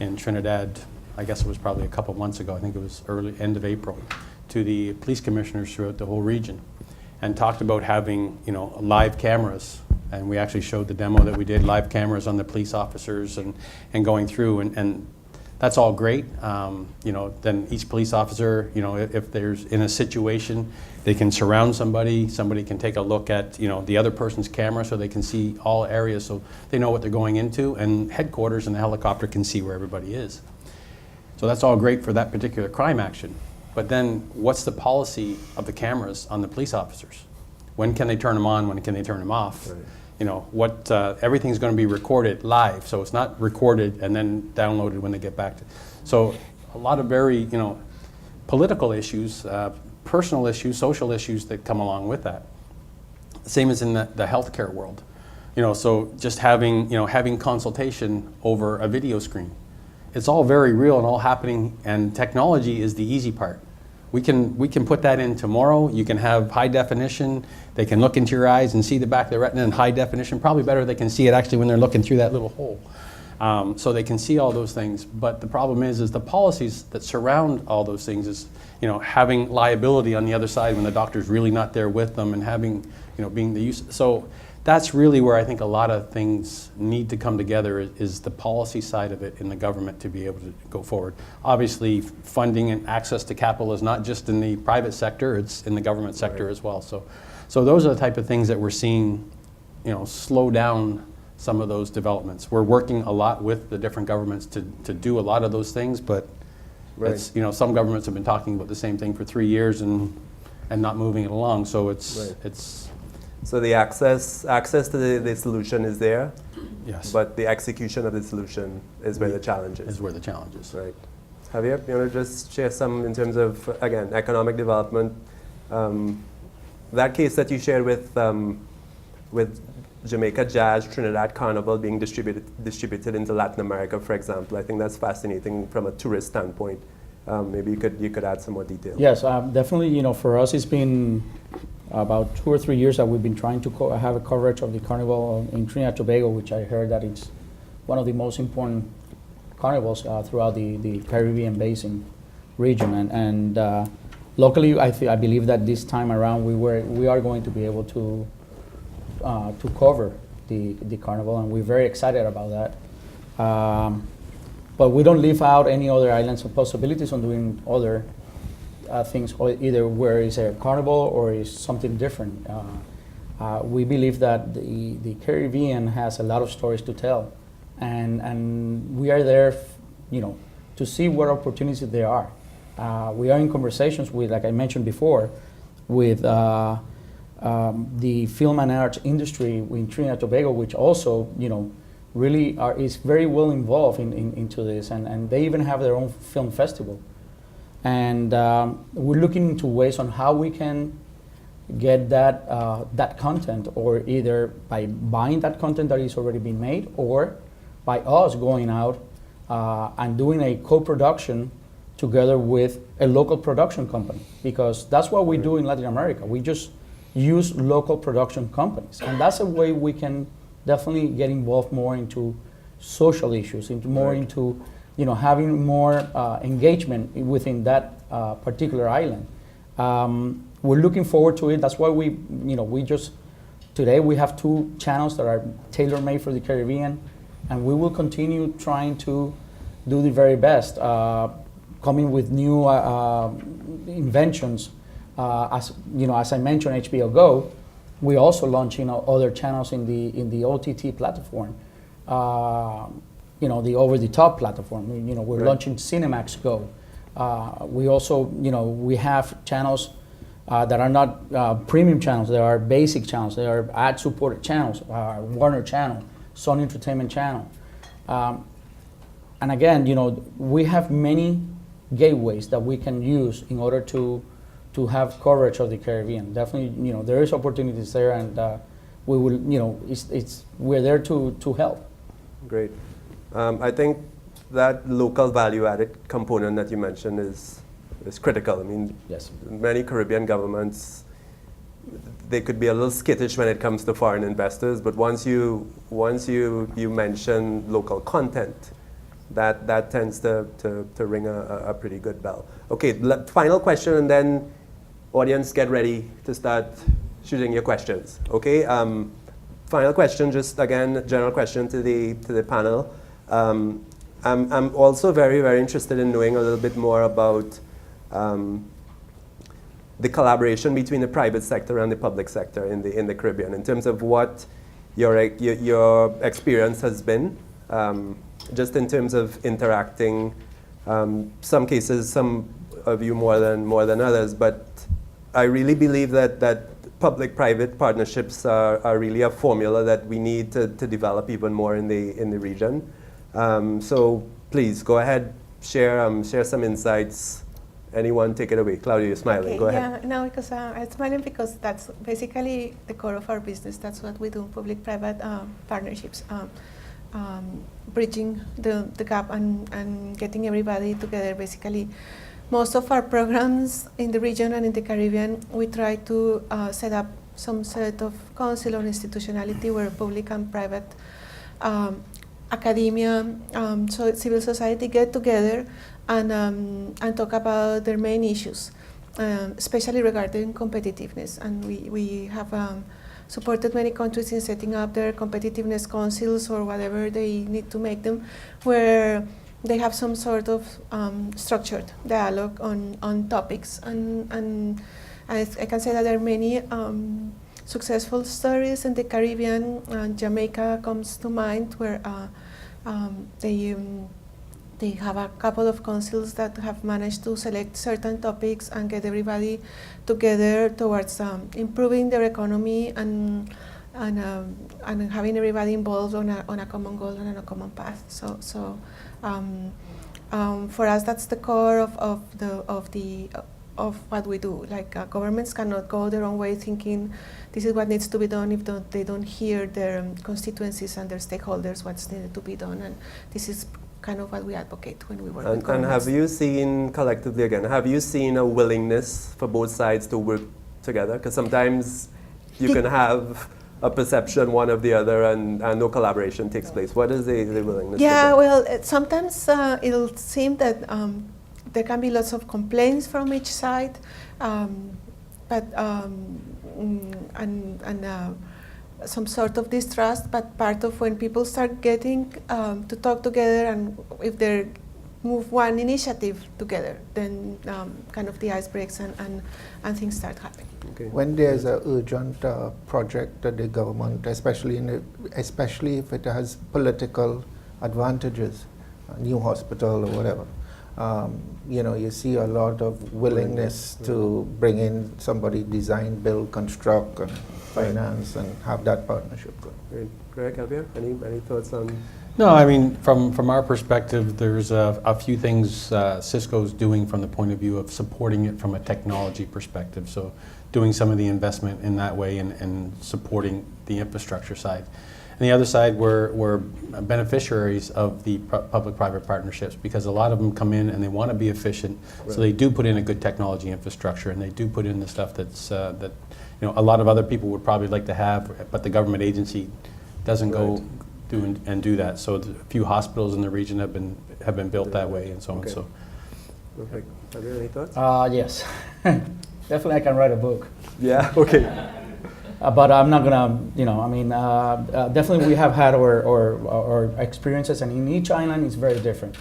in Trinidad, I guess it was probably a couple months ago, I think it was end of April, to the police commissioners throughout the whole region, and talked about having live cameras. And we actually showed the demo that we did, live cameras on the police officers and going through, and that's all great. Then each police officer, if there's in a situation, they can surround somebody can take a look at the other person's camera so they can see all areas, so they know what they're going into, and headquarters and the helicopter can see where everybody is. So that's all great for that particular crime action. But then what's the policy of the cameras on the police officers? When can they turn them on? When can they turn them off? Right. Everything's going to be recorded live, so it's not recorded and then downloaded when they get back to. So a lot of very, political issues, personal issues, social issues that come along with that. Same as in the healthcare world. So just having consultation over a video screen. It's all very real and all happening, and technology is the easy part. We can put that in tomorrow. You can have high definition. They can look into your eyes and see the back of the retina in high definition. Probably better they can see it actually when they're looking through that little hole. So they can see all those things. But the problem is the policies that surround all those things is, having liability on the other side when the doctor's really not there with them, and having, being the use. So that's really where I think a lot of things need to come together, is the policy side of it in the government to be able to go forward. Obviously, funding and access to capital is not just in the private sector, it's in the government sector as well. So those are the type of things that we're seeing, slow down some of those developments. We're working a lot with the different governments to do a lot of those things, but right. It's, some governments have been talking about the same thing for 3 years and not moving it along. So it's So the access to the solution is there, yes, but the execution of the solution is where the challenge is. Is where the challenge is. Right. Javier, you want to just share some in terms of, again, economic development? That case that you shared with Jamaica Jazz, Trinidad Carnival being distributed into Latin America, for example, I think that's fascinating from a tourist standpoint. Maybe you could add some more detail. Yes, definitely. For us, it's been about 2 or 3 years that we've been trying to have a coverage of the carnival in Trinidad and Tobago, which I heard that it's one of the most important carnivals throughout the Caribbean Basin region. And locally, I believe that this time around we are going to be able to cover the carnival, and we're very excited about that. But we don't leave out any other islands or possibilities on doing other things, or either where it's a carnival or is something different. We believe that the Caribbean has a lot of stories to tell, and we are there, to see what opportunities there are. We are in conversations with, like I mentioned before, with the film and arts industry in Trinidad and Tobago, which also, really is very well involved into this, and they even have their own film festival. And we're looking into ways on how we can get that content, or either by buying that content that is already been made, or by us going out and doing a co-production together with a local production company, because that's what we do in Latin America. We just use local production companies, and that's a way we can definitely get involved more into social issues, into having more engagement within that particular island. We're looking forward to it. That's why today we have 2 channels that are tailor-made for the Caribbean, and we will continue trying to do the very best, coming with new inventions. As I mentioned, HBO Go, we also launching other channels in the OTT platform, the over-the-top platform. We're Right. launching Cinemax Go. We also, we have channels that are not premium channels. They are basic channels. They are ad-supported channels. Warner Channel, Sony Entertainment Channel, and again, we have many gateways that we can use in order to have coverage of the Caribbean. Definitely, there is opportunities there, and we will, we're there to help. Great. I think that local value-added component that you mentioned is critical. I mean, Yes. many Caribbean governments, they could be a little skittish when it comes to foreign investors, but once you mention local content, that tends to ring a pretty good bell. Okay, final question, and then audience, get ready to start shooting your questions. Okay, final question, just again, general question to the panel. I'm also very, very interested in knowing a little bit more about the collaboration between the private sector and the public sector in the Caribbean, in terms of what your experience has been, just in terms of interacting. Some cases, some of you more than others, but I really believe that public-private partnerships are really a formula that we need to develop even more in the region. So please go ahead, share some insights. Anyone, take it away. Claudia, you're smiling. Okay, Go ahead. Yeah, no, because I'm smiling because that's basically the core of our business. That's what we do, public-private partnerships, bridging the gap and getting everybody together. Basically, most of our programs in the region and in the Caribbean, we try to set up some sort of council or institutionality where public and private academia, so civil society get together and talk about their main issues, especially regarding competitiveness. And we have supported many countries in setting up their competitiveness councils or whatever they need to make them, where they have some sort of structured dialogue on topics. And I can say that there are many successful stories in the Caribbean. Jamaica comes to mind, where they have a couple of councils that have managed to select certain topics and get everybody together towards improving their economy and having everybody involved on a common goal and on a common path. So for us, that's the core of what we do. Like governments cannot go their own way thinking this is what needs to be done if they don't hear their constituencies and their stakeholders what's needed to be done. And this is kind of what we advocate when we work with governments. And have you seen, collectively again, have you seen a willingness for both sides to work together? Because sometimes you can have a perception one of the other and no collaboration takes place. What is the willingness? Yeah, well, sometimes it'll seem that there can be lots of complaints from each side, but some sort of distrust. But part of when people start getting to talk together, and if they're move one initiative together, then kind of the ice breaks and things start happening. Okay. When there's an urgent project that the government, especially if it has political advantages, a new hospital or whatever, you see a lot of willingness to bring in somebody, design, build, construct, and finance, and have that partnership going. Great. Greg, Javier, any thoughts on? No, I mean, from our perspective, there's a few things Cisco's doing from the point of view of supporting it from a technology perspective. So doing some of the investment in that way and supporting the infrastructure side. And the other side, we're beneficiaries of the public-private partnerships, because a lot of them come in and they want to be efficient. Right. So they do put in a good technology infrastructure, and they do put in the stuff that's that a lot of other people would probably like to have, but the government agency doesn't go do that. So a few hospitals in the region have been built that way, and so on. So. Perfect. Have you any thoughts? Yes, definitely I can write a book. Yeah. Okay. But I'm not gonna, definitely we have had our experiences, and in each island is very different.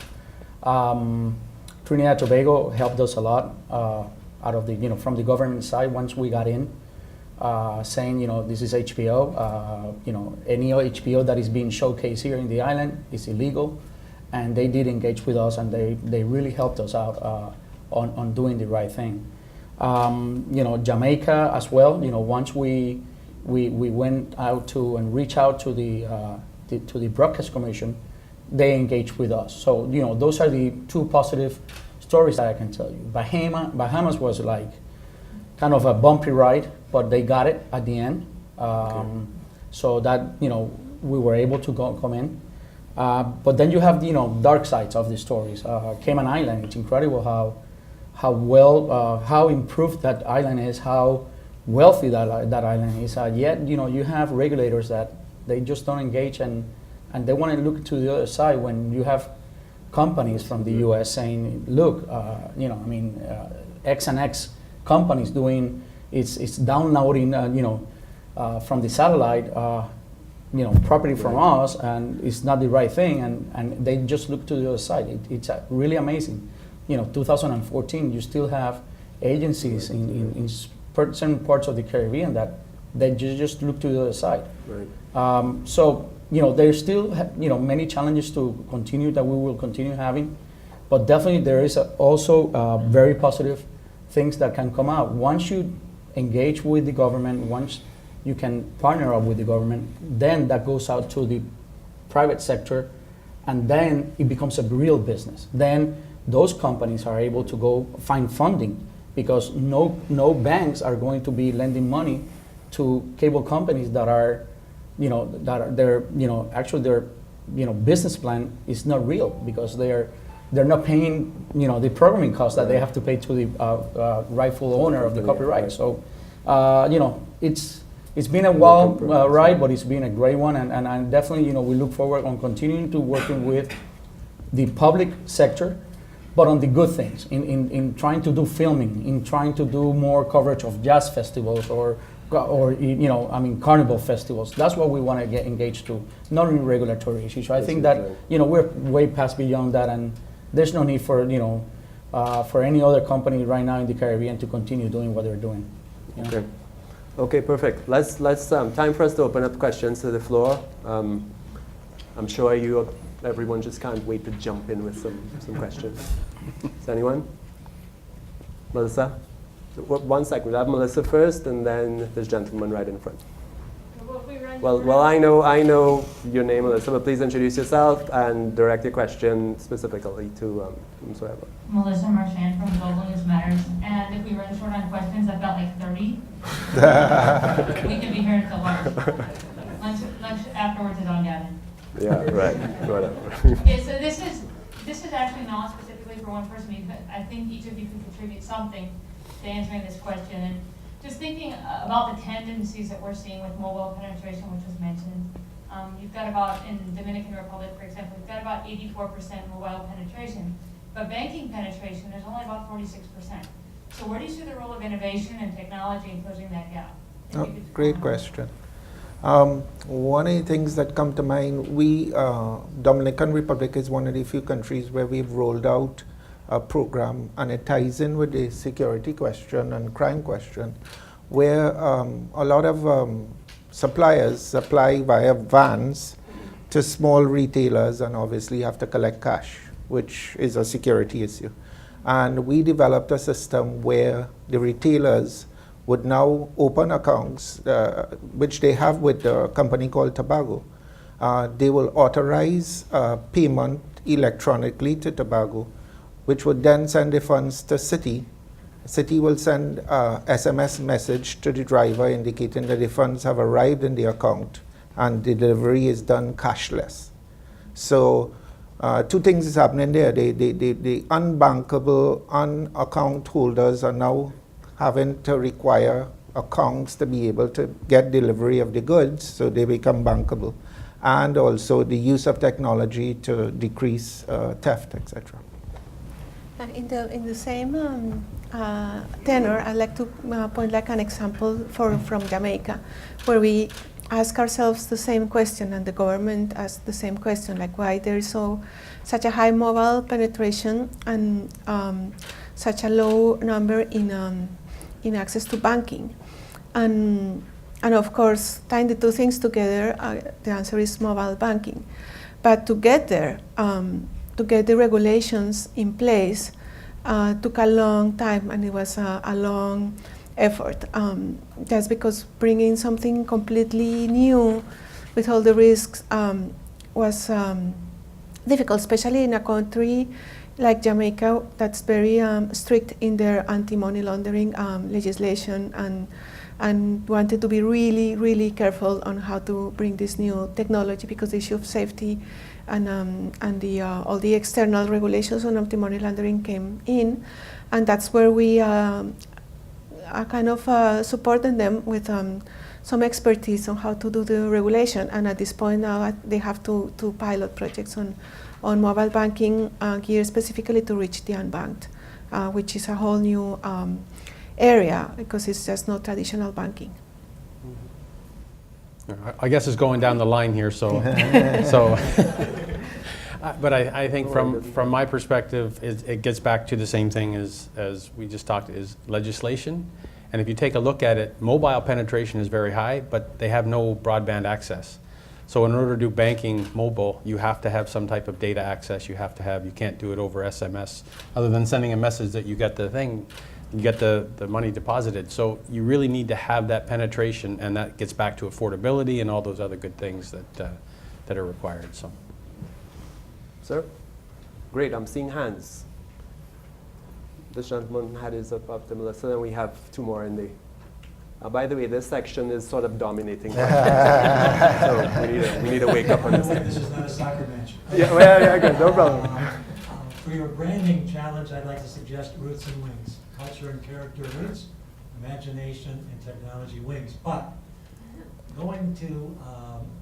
Trinidad and Tobago helped us a lot out of the, from the government side once we got in. Saying, this is HPO, any HPO that is being showcased here in the island is illegal, and they did engage with us, and they really helped us out on doing the right thing. Jamaica as well, once we went out to and reach out to the Broadcast Commission, they engaged with us. So, those are the two positive stories that I can tell you. Bahamas was like kind of a bumpy ride, but they got it at the end. So that, we were able to come in. But then you have the, dark sides of the stories. Cayman Island, it's incredible how improved that island is, how wealthy that island is. Yet, you have regulators that they just don't engage, and they want to look to the other side when you have companies from the U.S. saying, look, X and X companies doing, it's downloading, from the satellite, property from us, and it's not the right thing, and they just look to the other side. It's really amazing. 2014, you still have agencies in certain parts of the Caribbean that they just look to the other side. Right. So, there's still, many challenges to continue that we will continue having, but definitely there is also very positive things that can come out. Once you engage with the government, once you can partner up with the government, then that goes out to the private sector, and then it becomes a real business. Then those companies are able to go find funding, because no banks are going to be lending money to cable companies that are, their business plan is not real, because they're not paying, the programming costs that they have to pay to the rightful owner of the copyright. So, it's been a wild ride, but it's been a great one, and definitely, we look forward on continuing to working with the public sector, but on the good things, in trying to do filming, in trying to do more coverage of jazz festivals or carnival festivals. That's what we want to get engaged to, not in regulatory issues. So I think that, we're way past beyond that, and there's no need for, for any other company right now in the Caribbean to continue doing what they're doing. Okay. Okay, perfect. Let's time for us to open up questions to the floor. I'm sure everyone just can't wait to jump in with some questions. Is anyone? Melissa? 1 second. We'll have Melissa first, and then this gentleman right in front. Well, I know your name, Melissa, but please introduce yourself and direct your question specifically to whosoever. Melissa Marchand from Global News Matters. And if we run short on questions, I've got like 30. We can be here until lunch. Lunch afterwards is on Gavin. Yeah, right. Whatever. Okay, so this is actually not specifically for one person, but I think each of you can contribute something to answering this question. And just thinking about the tendencies that we're seeing with mobile penetration, which was mentioned. You've got about, in Dominican Republic, for example, you've got about 84% mobile penetration, but banking penetration is only about 46%. So where do you see the role of innovation and technology in closing that gap? Great question. One of the things that come to mind, Dominican Republic is one of the few countries where we've rolled out a program, and it ties in with the security question and crime question, where a lot of suppliers supply via vans to small retailers and obviously have to collect cash, which is a security issue. And we developed a system where the retailers would now open accounts, which they have with a company called Tobago. They will authorize payment electronically to Tobago, which would then send the funds to Citi. Citi will send a SMS message to the driver indicating that the funds have arrived in the account and the delivery is done cashless. So two things is happening there. The unbankable, unaccount holders are now having to require accounts to be able to get delivery of the goods, so they become bankable. And also the use of technology to decrease theft, etc. In the same tenor, I'd like to point like an example from Jamaica, where we ask ourselves the same question, and the government asks the same question, like why there is such a high mobile penetration and such a low number in access to banking. And of course, tying the two things together, the answer is mobile banking. But to get there, to get the regulations in place, took a long time, and it was a long effort. Just because bringing something completely new with all the risks was difficult, especially in a country like Jamaica that's very strict in their anti-money laundering legislation, and wanted to be really, really careful on how to bring this new technology, because the issue of safety and all the external regulations on anti-money laundering came in, and that's where we kind of supported them with some expertise on how to do the regulation. And at this point now, they have two pilot projects on mobile banking geared specifically to reach the unbanked, which is a whole new area, because it's just not traditional banking. I guess it's going down the line here, so. But I think from my perspective, it gets back to the same thing as we just talked, is legislation. And if you take a look at it, mobile penetration is very high, but they have no broadband access. So in order to do banking mobile, you have to have some type of data access. You can't do it over SMS, other than sending a message that you get the thing, you get the money deposited. So you really need to have that penetration, and that gets back to affordability and all those other good things that are required. So. Sir? Great, I'm seeing hands. This gentleman had his up to Melissa, and we have two more in the. By the way, this section is sort of dominating. So we need to wake up on this. This is not a soccer match. Yeah, good, no problem. For your branding challenge, I'd like to suggest roots and wings. Culture and character roots, imagination and technology wings. But going to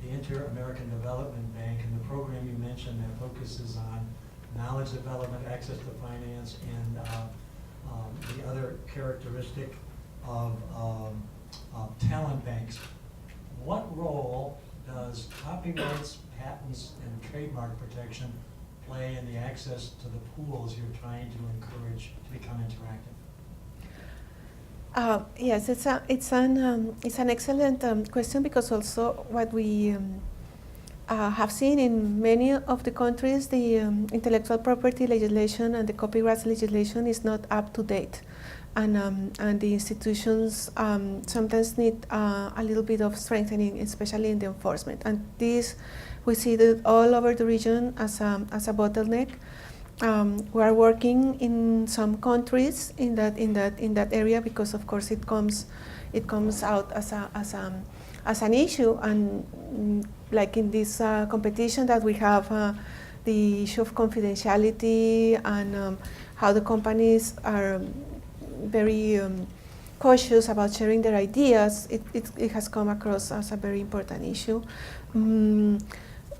the Inter-American Development Bank and the program you mentioned that focuses on knowledge development, access to finance, and the other characteristic of talent banks, what role does copyrights, patents, and trademark protection play in the access to the pools you're trying to encourage to become interactive? Yes, it's an excellent question, because also what we have seen in many of the countries, the intellectual property legislation and the copyright legislation is not up to date, and the institutions sometimes need a little bit of strengthening, especially in the enforcement. And this we see that all over the region as a bottleneck. We are working in some countries in that area, because of course it comes out as an issue, and like in this competition that we have, the issue of confidentiality and how the companies are very cautious about sharing their ideas. It has come across as a very important issue.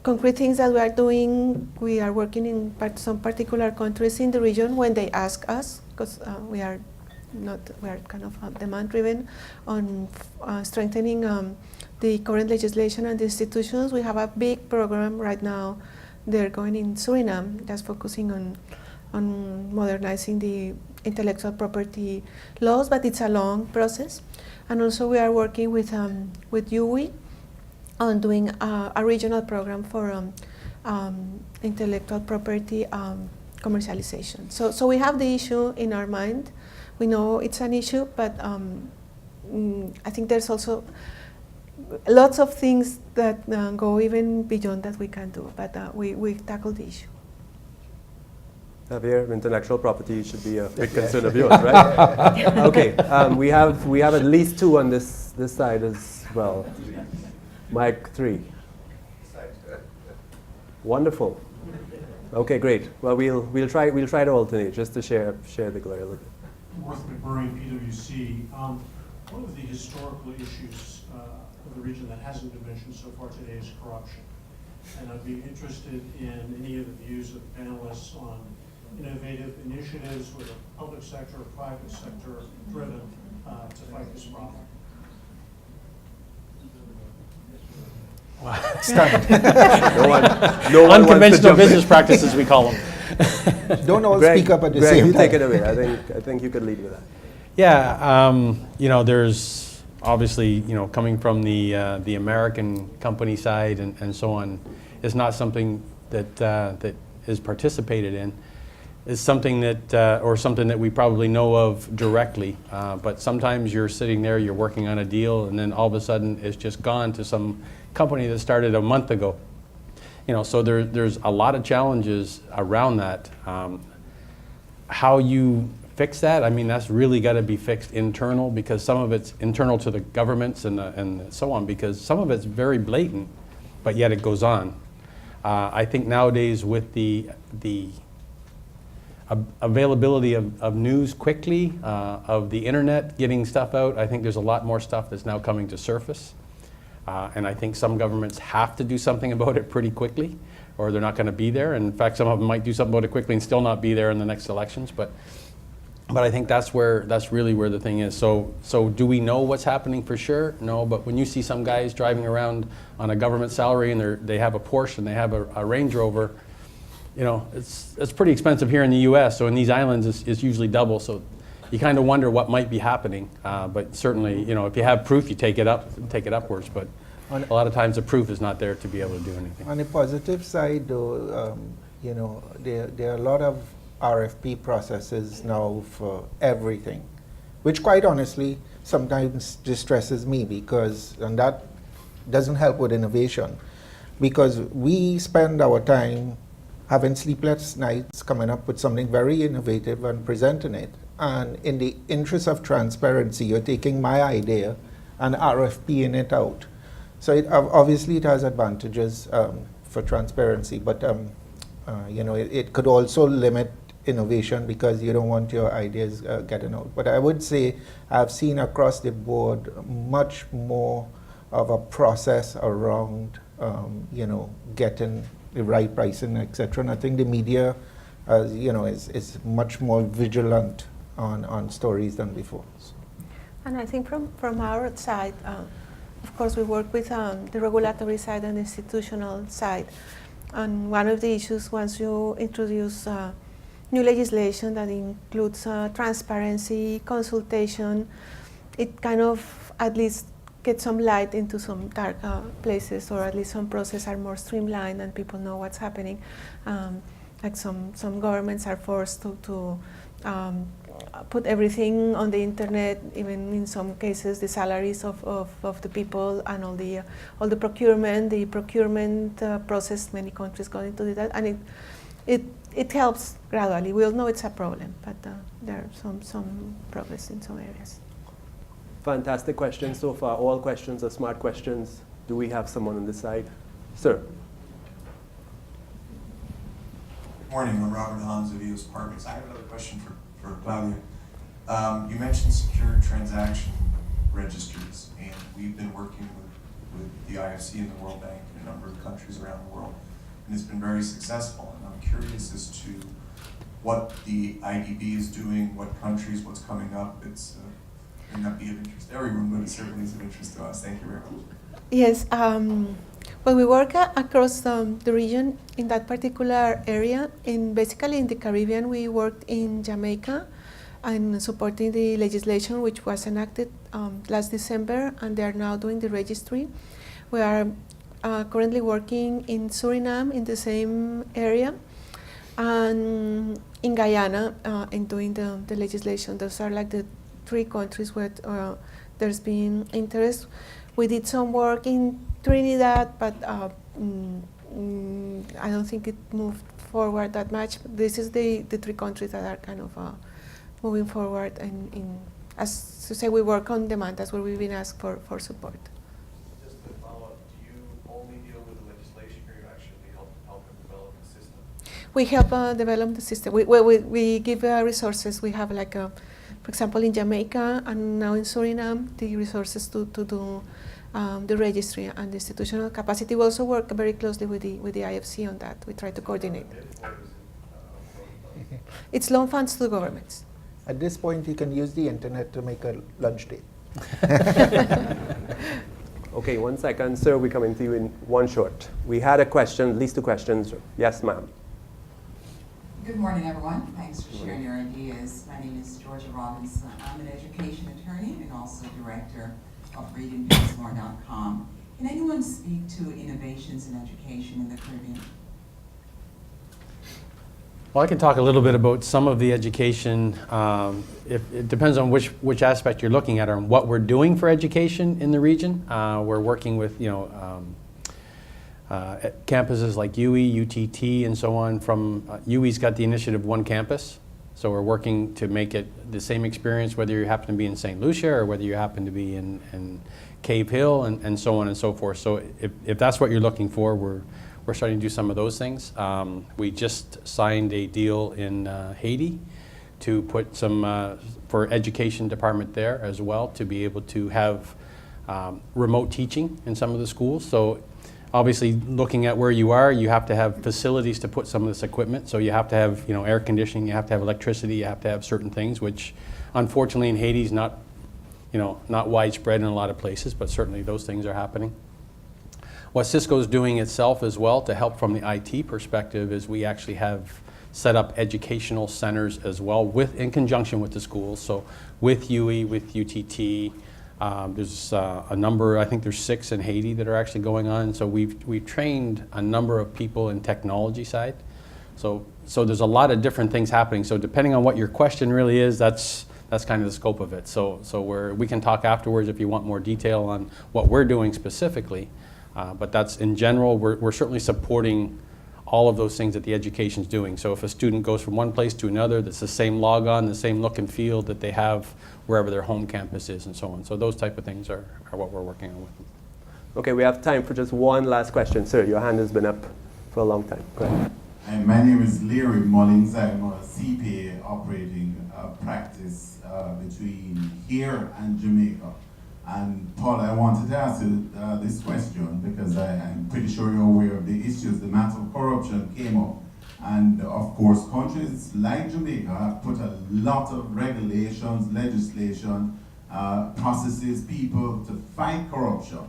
Concrete things that we are doing, we are working in some particular countries in the region when they ask us, because we are not we're kind of demand-driven on strengthening the current legislation and the institutions. We have a big program right now. They're going in Suriname, just focusing on modernizing the intellectual property laws, but it's a long process. And also we are working with UI on doing a regional program for intellectual property commercialization. So we have the issue in our mind. We know it's an issue, but I think there's also lots of things that go even beyond that we can do, but we tackle the issue. Javier, intellectual property should be a big concern of yours, right? Okay, we have at least two on this side as well. Mike 3. Wonderful. Okay, great. Well, we'll try to alternate just to share the glory a little bit. Worth McMurray, PwC. One of the historical issues of the region that hasn't been mentioned so far today is corruption. And I'd be interested in any of the views of the panelists on innovative initiatives, whether public sector or private sector driven, to fight this problem. No one Unconventional business practices, we call them. Don't all Greg, speak up at the Greg, same you time. take it away. I think you could lead with that. Yeah, there's obviously, coming from the American company side and so on, is not something that is participated in. It's something that we probably know of directly. But sometimes you're sitting there, you're working on a deal, and then all of a sudden it's just gone to some company that started a month ago. So there's a lot of challenges around that. How you fix that, I mean, that's really got to be fixed internal, because some of it's internal to the governments and so on, because some of it's very blatant, but yet it goes on. I think nowadays with the availability of news quickly, of the internet getting stuff out, I think there's a lot more stuff that's now coming to surface. And I think some governments have to do something about it pretty quickly, or they're not going to be there. And in fact, some of them might do something about it quickly and still not be there in the next elections. But I think that's really where the thing is. So do we know what's happening for sure? No. But when you see some guys driving around on a government salary and they have a Porsche and they have a Range Rover, it's pretty expensive here in the U.S. So in these islands, it's usually double. So you kind of wonder what might be happening. But certainly, if you have proof, you take it upwards. But a lot of times the proof is not there to be able to do anything. On the positive side, though, there are a lot of RFP processes now for everything, which quite honestly sometimes distresses me, and that doesn't help with innovation, because we spend our time having sleepless nights coming up with something very innovative and presenting it. And in the interest of transparency, you're taking my idea and RFPing it out. So obviously it has advantages for transparency, but it could also limit innovation, because you don't want your ideas getting out. But I would say I've seen across the board much more of a process around getting the right pricing, etc. And I think the media, is much more vigilant on stories than before. And I think from our side, of course, we work with the regulatory side and the institutional side. And one of the issues, once you introduce new legislation that includes transparency, consultation, it kind of at least gets some light into some dark places, or at least some processes are more streamlined and people know what's happening. Like some governments are forced to put everything on the internet, even in some cases the salaries of the people and all the procurement process. Many countries go into that, and it helps gradually. We all know it's a problem, but there are some progress in some areas. Fantastic questions so far. All questions are smart questions. Do we have someone on this side? Sir. Good morning, I'm Robert Hans of EOS Partners. I have another question for Claudia. You mentioned secure transaction registries, and we've been working with the IFC and the World Bank in a number of countries around the world, and it's been very successful. And I'm curious as to what the IDB is doing, what countries, what's coming up. It's may not be of interest to everyone, but it certainly is of interest to us. Thank you very much. Yes, well, we work across the region in that particular area. Basically in the Caribbean, we worked in Jamaica and supporting the legislation which was enacted last December, and they are now doing the registry. We are currently working in Suriname in the same area, and in Guyana in doing the legislation. Those are like the 3 countries where there's been interest. We did some work in Trinidad, but I don't think it moved forward that much. This is the 3 countries that are kind of moving forward. And as you say, we work on demand. That's where we've been asked for support. Just to follow up, do you only deal with the legislation, or you actually help develop the system? We help develop the system. We give resources. We have like for example, in Jamaica and now in Suriname, the resources to do the registry and the institutional capacity. We also work very closely with the IFC on that. We try to coordinate. It's loan funds to the governments. At this point, you can use the internet to make a lunch date. Okay, 1 second, sir. We're coming to you in one short. We had a question, at least 2 questions. Yes, ma'am. Good morning, everyone. Thanks for sharing your ideas. My name is Georgia Robinson. I'm an education attorney and also director of readandpaysmore.com. Can anyone speak to innovations in education in the Caribbean? Well, I can talk a little bit about some of the education. It depends on which aspect you're looking at or what we're doing for education in the region. We're working with campuses like UE, UTT, and so on. From UE's got the initiative One Campus, so we're working to make it the same experience whether you happen to be in St. Lucia or whether you happen to be in Cave Hill, and so on and so forth. So if that's what you're looking for, we're starting to do some of those things. We just signed a deal in Haiti to put some for education department there as well, to be able to have remote teaching in some of the schools. So obviously, looking at where you are, you have to have facilities to put some of this equipment. So you have to have, air conditioning, you have to have electricity, you have to have certain things, which unfortunately in Haiti is not widespread in a lot of places, but certainly those things are happening. What Cisco is doing itself as well to help from the IT perspective is we actually have set up educational centers as well in conjunction with the schools. So with UE, with UTT, there's a number, I think there's 6 in Haiti that are actually going on. So we've trained a number of people in technology side. So there's a lot of different things happening. So depending on what your question really is, that's kind of the scope of it. So we can talk afterwards if you want more detail on what we're doing specifically. But that's in general, we're certainly supporting all of those things that the education's doing. So if a student goes from one place to another, that's the same logon, the same look and feel that they have wherever their home campus is and so on. So those type of things are what we're working on with them. Okay, we have time for just one last question. Sir, your hand has been up for a long time. Go ahead. My name is Larry Mullings. I'm a CPA operating practice between here and Jamaica. And Paul, I wanted to ask you this question because I'm pretty sure you're aware of the issues. The matter of corruption came up. And of course, countries like Jamaica have put a lot of regulations, legislation, processes, people to fight corruption.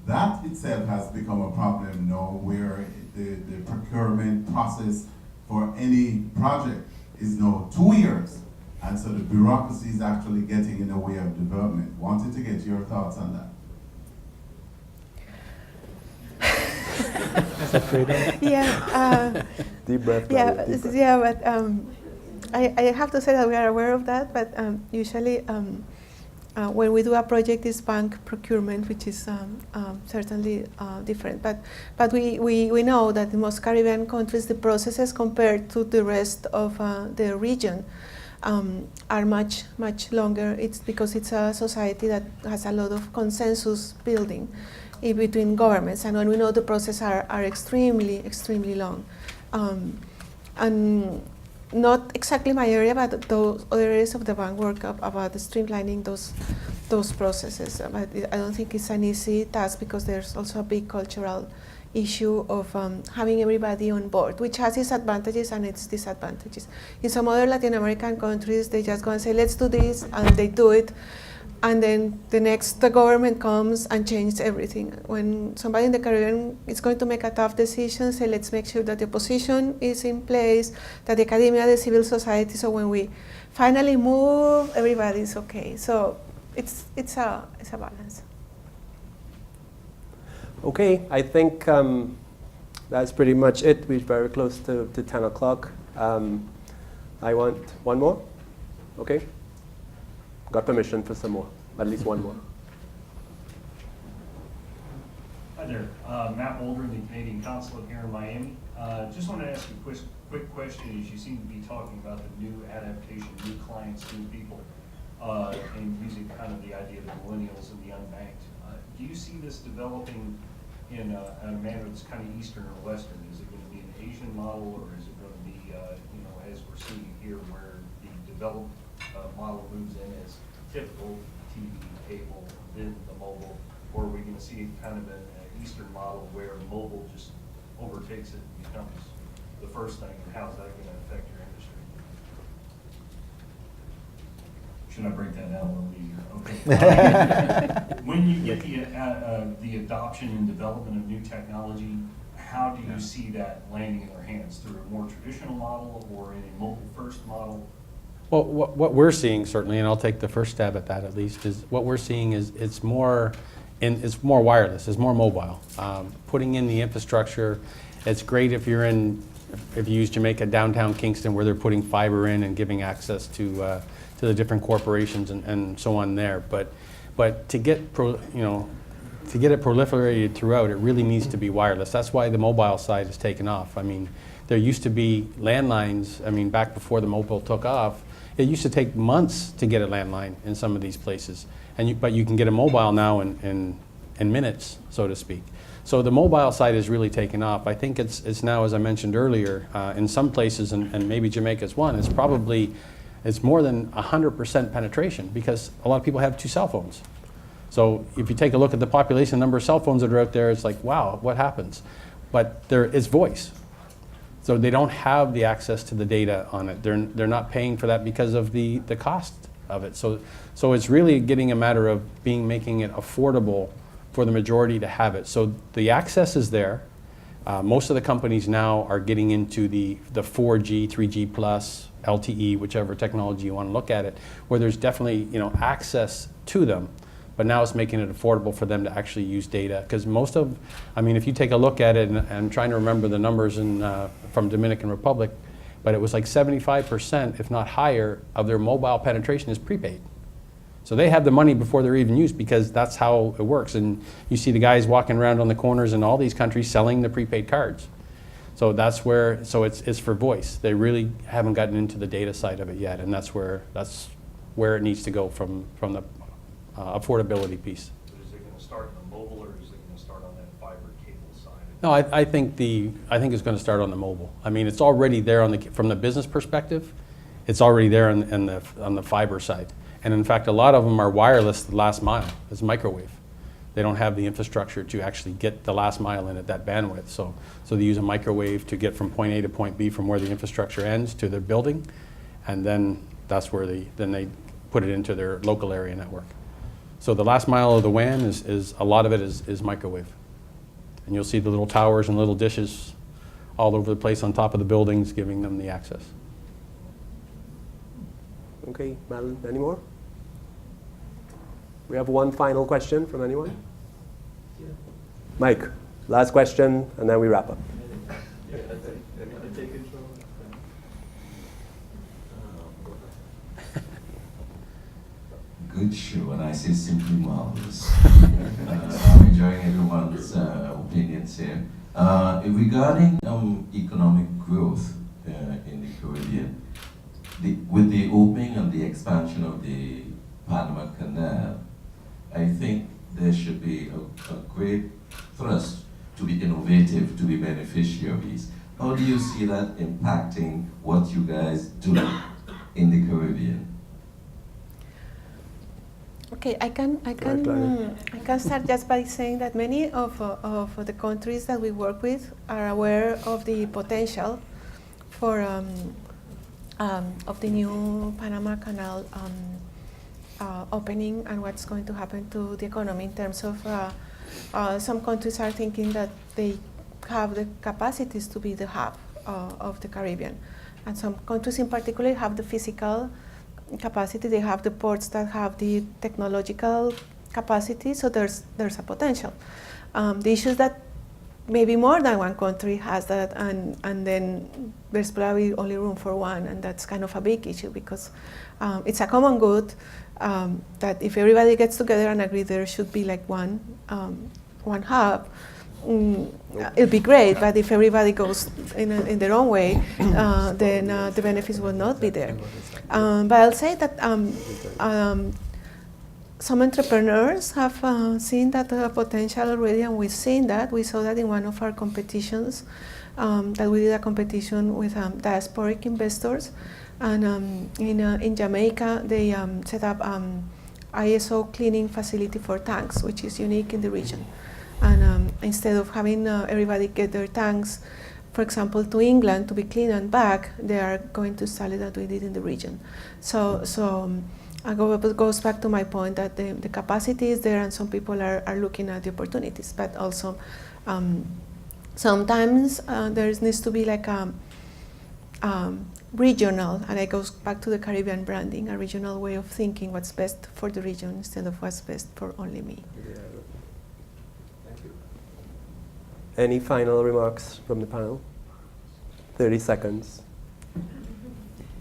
That itself has become a problem now where the procurement process for any project is now 2 years. And so the bureaucracy is actually getting in the way of development. Wanted to get your thoughts on that. Yeah. Deep breath. Yeah, Deep breath. yeah, but I have to say that we are aware of that. But usually, when we do a project, it's bank procurement, which is certainly different. But we know that in most Caribbean countries, the processes compared to the rest of the region are much longer. It's because it's a society that has a lot of consensus building in between governments, and when we know the processes are extremely long, and not exactly my area, but those other areas of the bank work about streamlining those processes. But I don't think it's an easy task because there's also a big cultural issue of having everybody on board, which has its advantages and its disadvantages. In some other Latin American countries, they just go and say, let's do this, and they do it. And then the government comes and changes everything. When somebody in the Caribbean is going to make a tough decision, say, let's make sure that the opposition is in place, that the academia, the civil society, so when we finally move, everybody's okay. So it's a balance. Okay, I think that's pretty much it. We're very close to 10 o'clock. I want one more. Okay. Got permission for some more, at least one more. Hi there, Matt Mulder, the Canadian Consulate here in Miami. Just want to ask you a quick question, as you seem to be talking about the new adaptation, new clients, new people, and using kind of the idea of the millennials and the unbanked. Do you see this developing in a manner that's kind of Eastern or Western? Is it going to be an Asian model, or is it going to be, as we're seeing here, where the developed model moves in as typical TV, cable, then the mobile, or are we going to see kind of an Eastern model where mobile just overtakes it and becomes the first thing, and how's that going to affect your industry? Should I break that down a little easier? Okay. When you get the adoption and development of new technology, how do you see that landing in their hands? Through a more traditional model or in a mobile-first model? Well, what we're seeing certainly, and I'll take the first stab at that at least, is what we're seeing is it's more wireless, it's more mobile. Putting in the infrastructure, it's great if you use Jamaica, downtown Kingston, where they're putting fiber in and giving access to the different corporations and so on there. But to get it proliferated throughout, it really needs to be wireless. That's why the mobile side has taken off. I mean, there used to be landlines. I mean, back before the mobile took off, it used to take months to get a landline in some of these places. But you can get a mobile now in minutes, so to speak. So the mobile side is really taken off. I think it's now, as I mentioned earlier, in some places, and maybe Jamaica's one, it's more than 100% penetration, because a lot of people have 2 cell phones. So if you take a look at the population number of cell phones that are out there, it's like, wow, what happens? But it's voice. So they don't have the access to the data on it. They're not paying for that because of the cost of it. So it's really getting a matter of making it affordable for the majority to have it. So the access is there. Most of the companies now are getting into the 4G, 3G plus, LTE, whichever technology you want to look at it, where there's definitely access to them. But now it's making it affordable for them to actually use data. Because if you take a look at it, and I'm trying to remember the numbers from Dominican Republic, but it was like 75%, if not higher, of their mobile penetration is prepaid. So they have the money before they're even used, because that's how it works. And you see the guys walking around on the corners in all these countries selling the prepaid cards. So it's for voice. They really haven't gotten into the data side of it yet, and that's where it needs to go from the affordability piece. So is it going to start on the mobile, or is it going to start on that fiber cable side? No, I think it's going to start on the mobile. I mean, it's already there from the business perspective. It's already there on the fiber side, and in fact, a lot of them are wireless. The last mile is microwave. They don't have the infrastructure to actually get the last mile in at that bandwidth. So they use a microwave to get from point A to point B from where the infrastructure ends to their building, and then that's where they put it into their local area network. So the last mile of the WAN is a lot of it is microwave. And you'll see the little towers and little dishes all over the place on top of the buildings giving them the access. Okay, Madeline, any more? We have one final question from anyone? Mike, last question, and then we wrap up. Good show, and I say simply marvelous. I'm enjoying everyone's opinions here. Regarding economic growth in the Caribbean, with the opening and the expansion of the Panama Canal, I think there should be a great thrust to be innovative, to be beneficiaries. How do you see that impacting what you guys do in the Caribbean? Okay, I can start just by saying that many of the countries that we work with are aware of the potential for of the new Panama Canal opening and what's going to happen to the economy in terms of some countries are thinking that they have the capacities to be the hub of the Caribbean, and some countries in particular have the physical capacity. They have the ports that have the technological capacity, so there's a potential. The issue is that maybe more than one country has that, and then there's probably only room for one, and that's kind of a big issue because it's a common good that if everybody gets together and agree there should be like one hub, it'll be great, but if everybody goes in their own way, then the benefits will not be there. But I'll say that some entrepreneurs have seen that potential already, and we've seen that. We saw that in one of our competitions, that we did a competition with diasporic investors. And in Jamaica, they set up ISO cleaning facility for tanks, which is unique in the region. And instead of having everybody get their tanks, for example, to England to be cleaned and back, they are going to sell it as we did in the region. So it goes back to my point that the capacity is there and some people are looking at the opportunities, but also sometimes there needs to be like a regional, and it goes back to the Caribbean branding, a regional way of thinking what's best for the region instead of what's best for only me. Yeah. Thank you. Any final remarks from the panel? 30 seconds.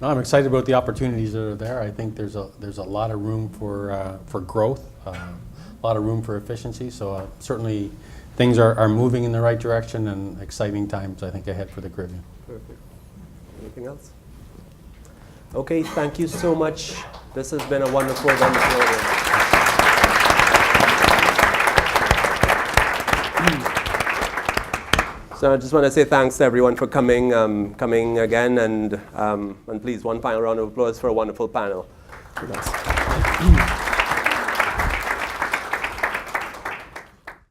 No, I'm excited about the opportunities that are there. I think there's a lot of room for growth, a lot of room for efficiency. So certainly things are moving in the right direction, and exciting times I think ahead for the Caribbean. Perfect. Anything else? Okay, thank you so much. This has been a wonderful event. So I just want to say thanks to everyone for coming again, and please, one final round of applause for a wonderful panel.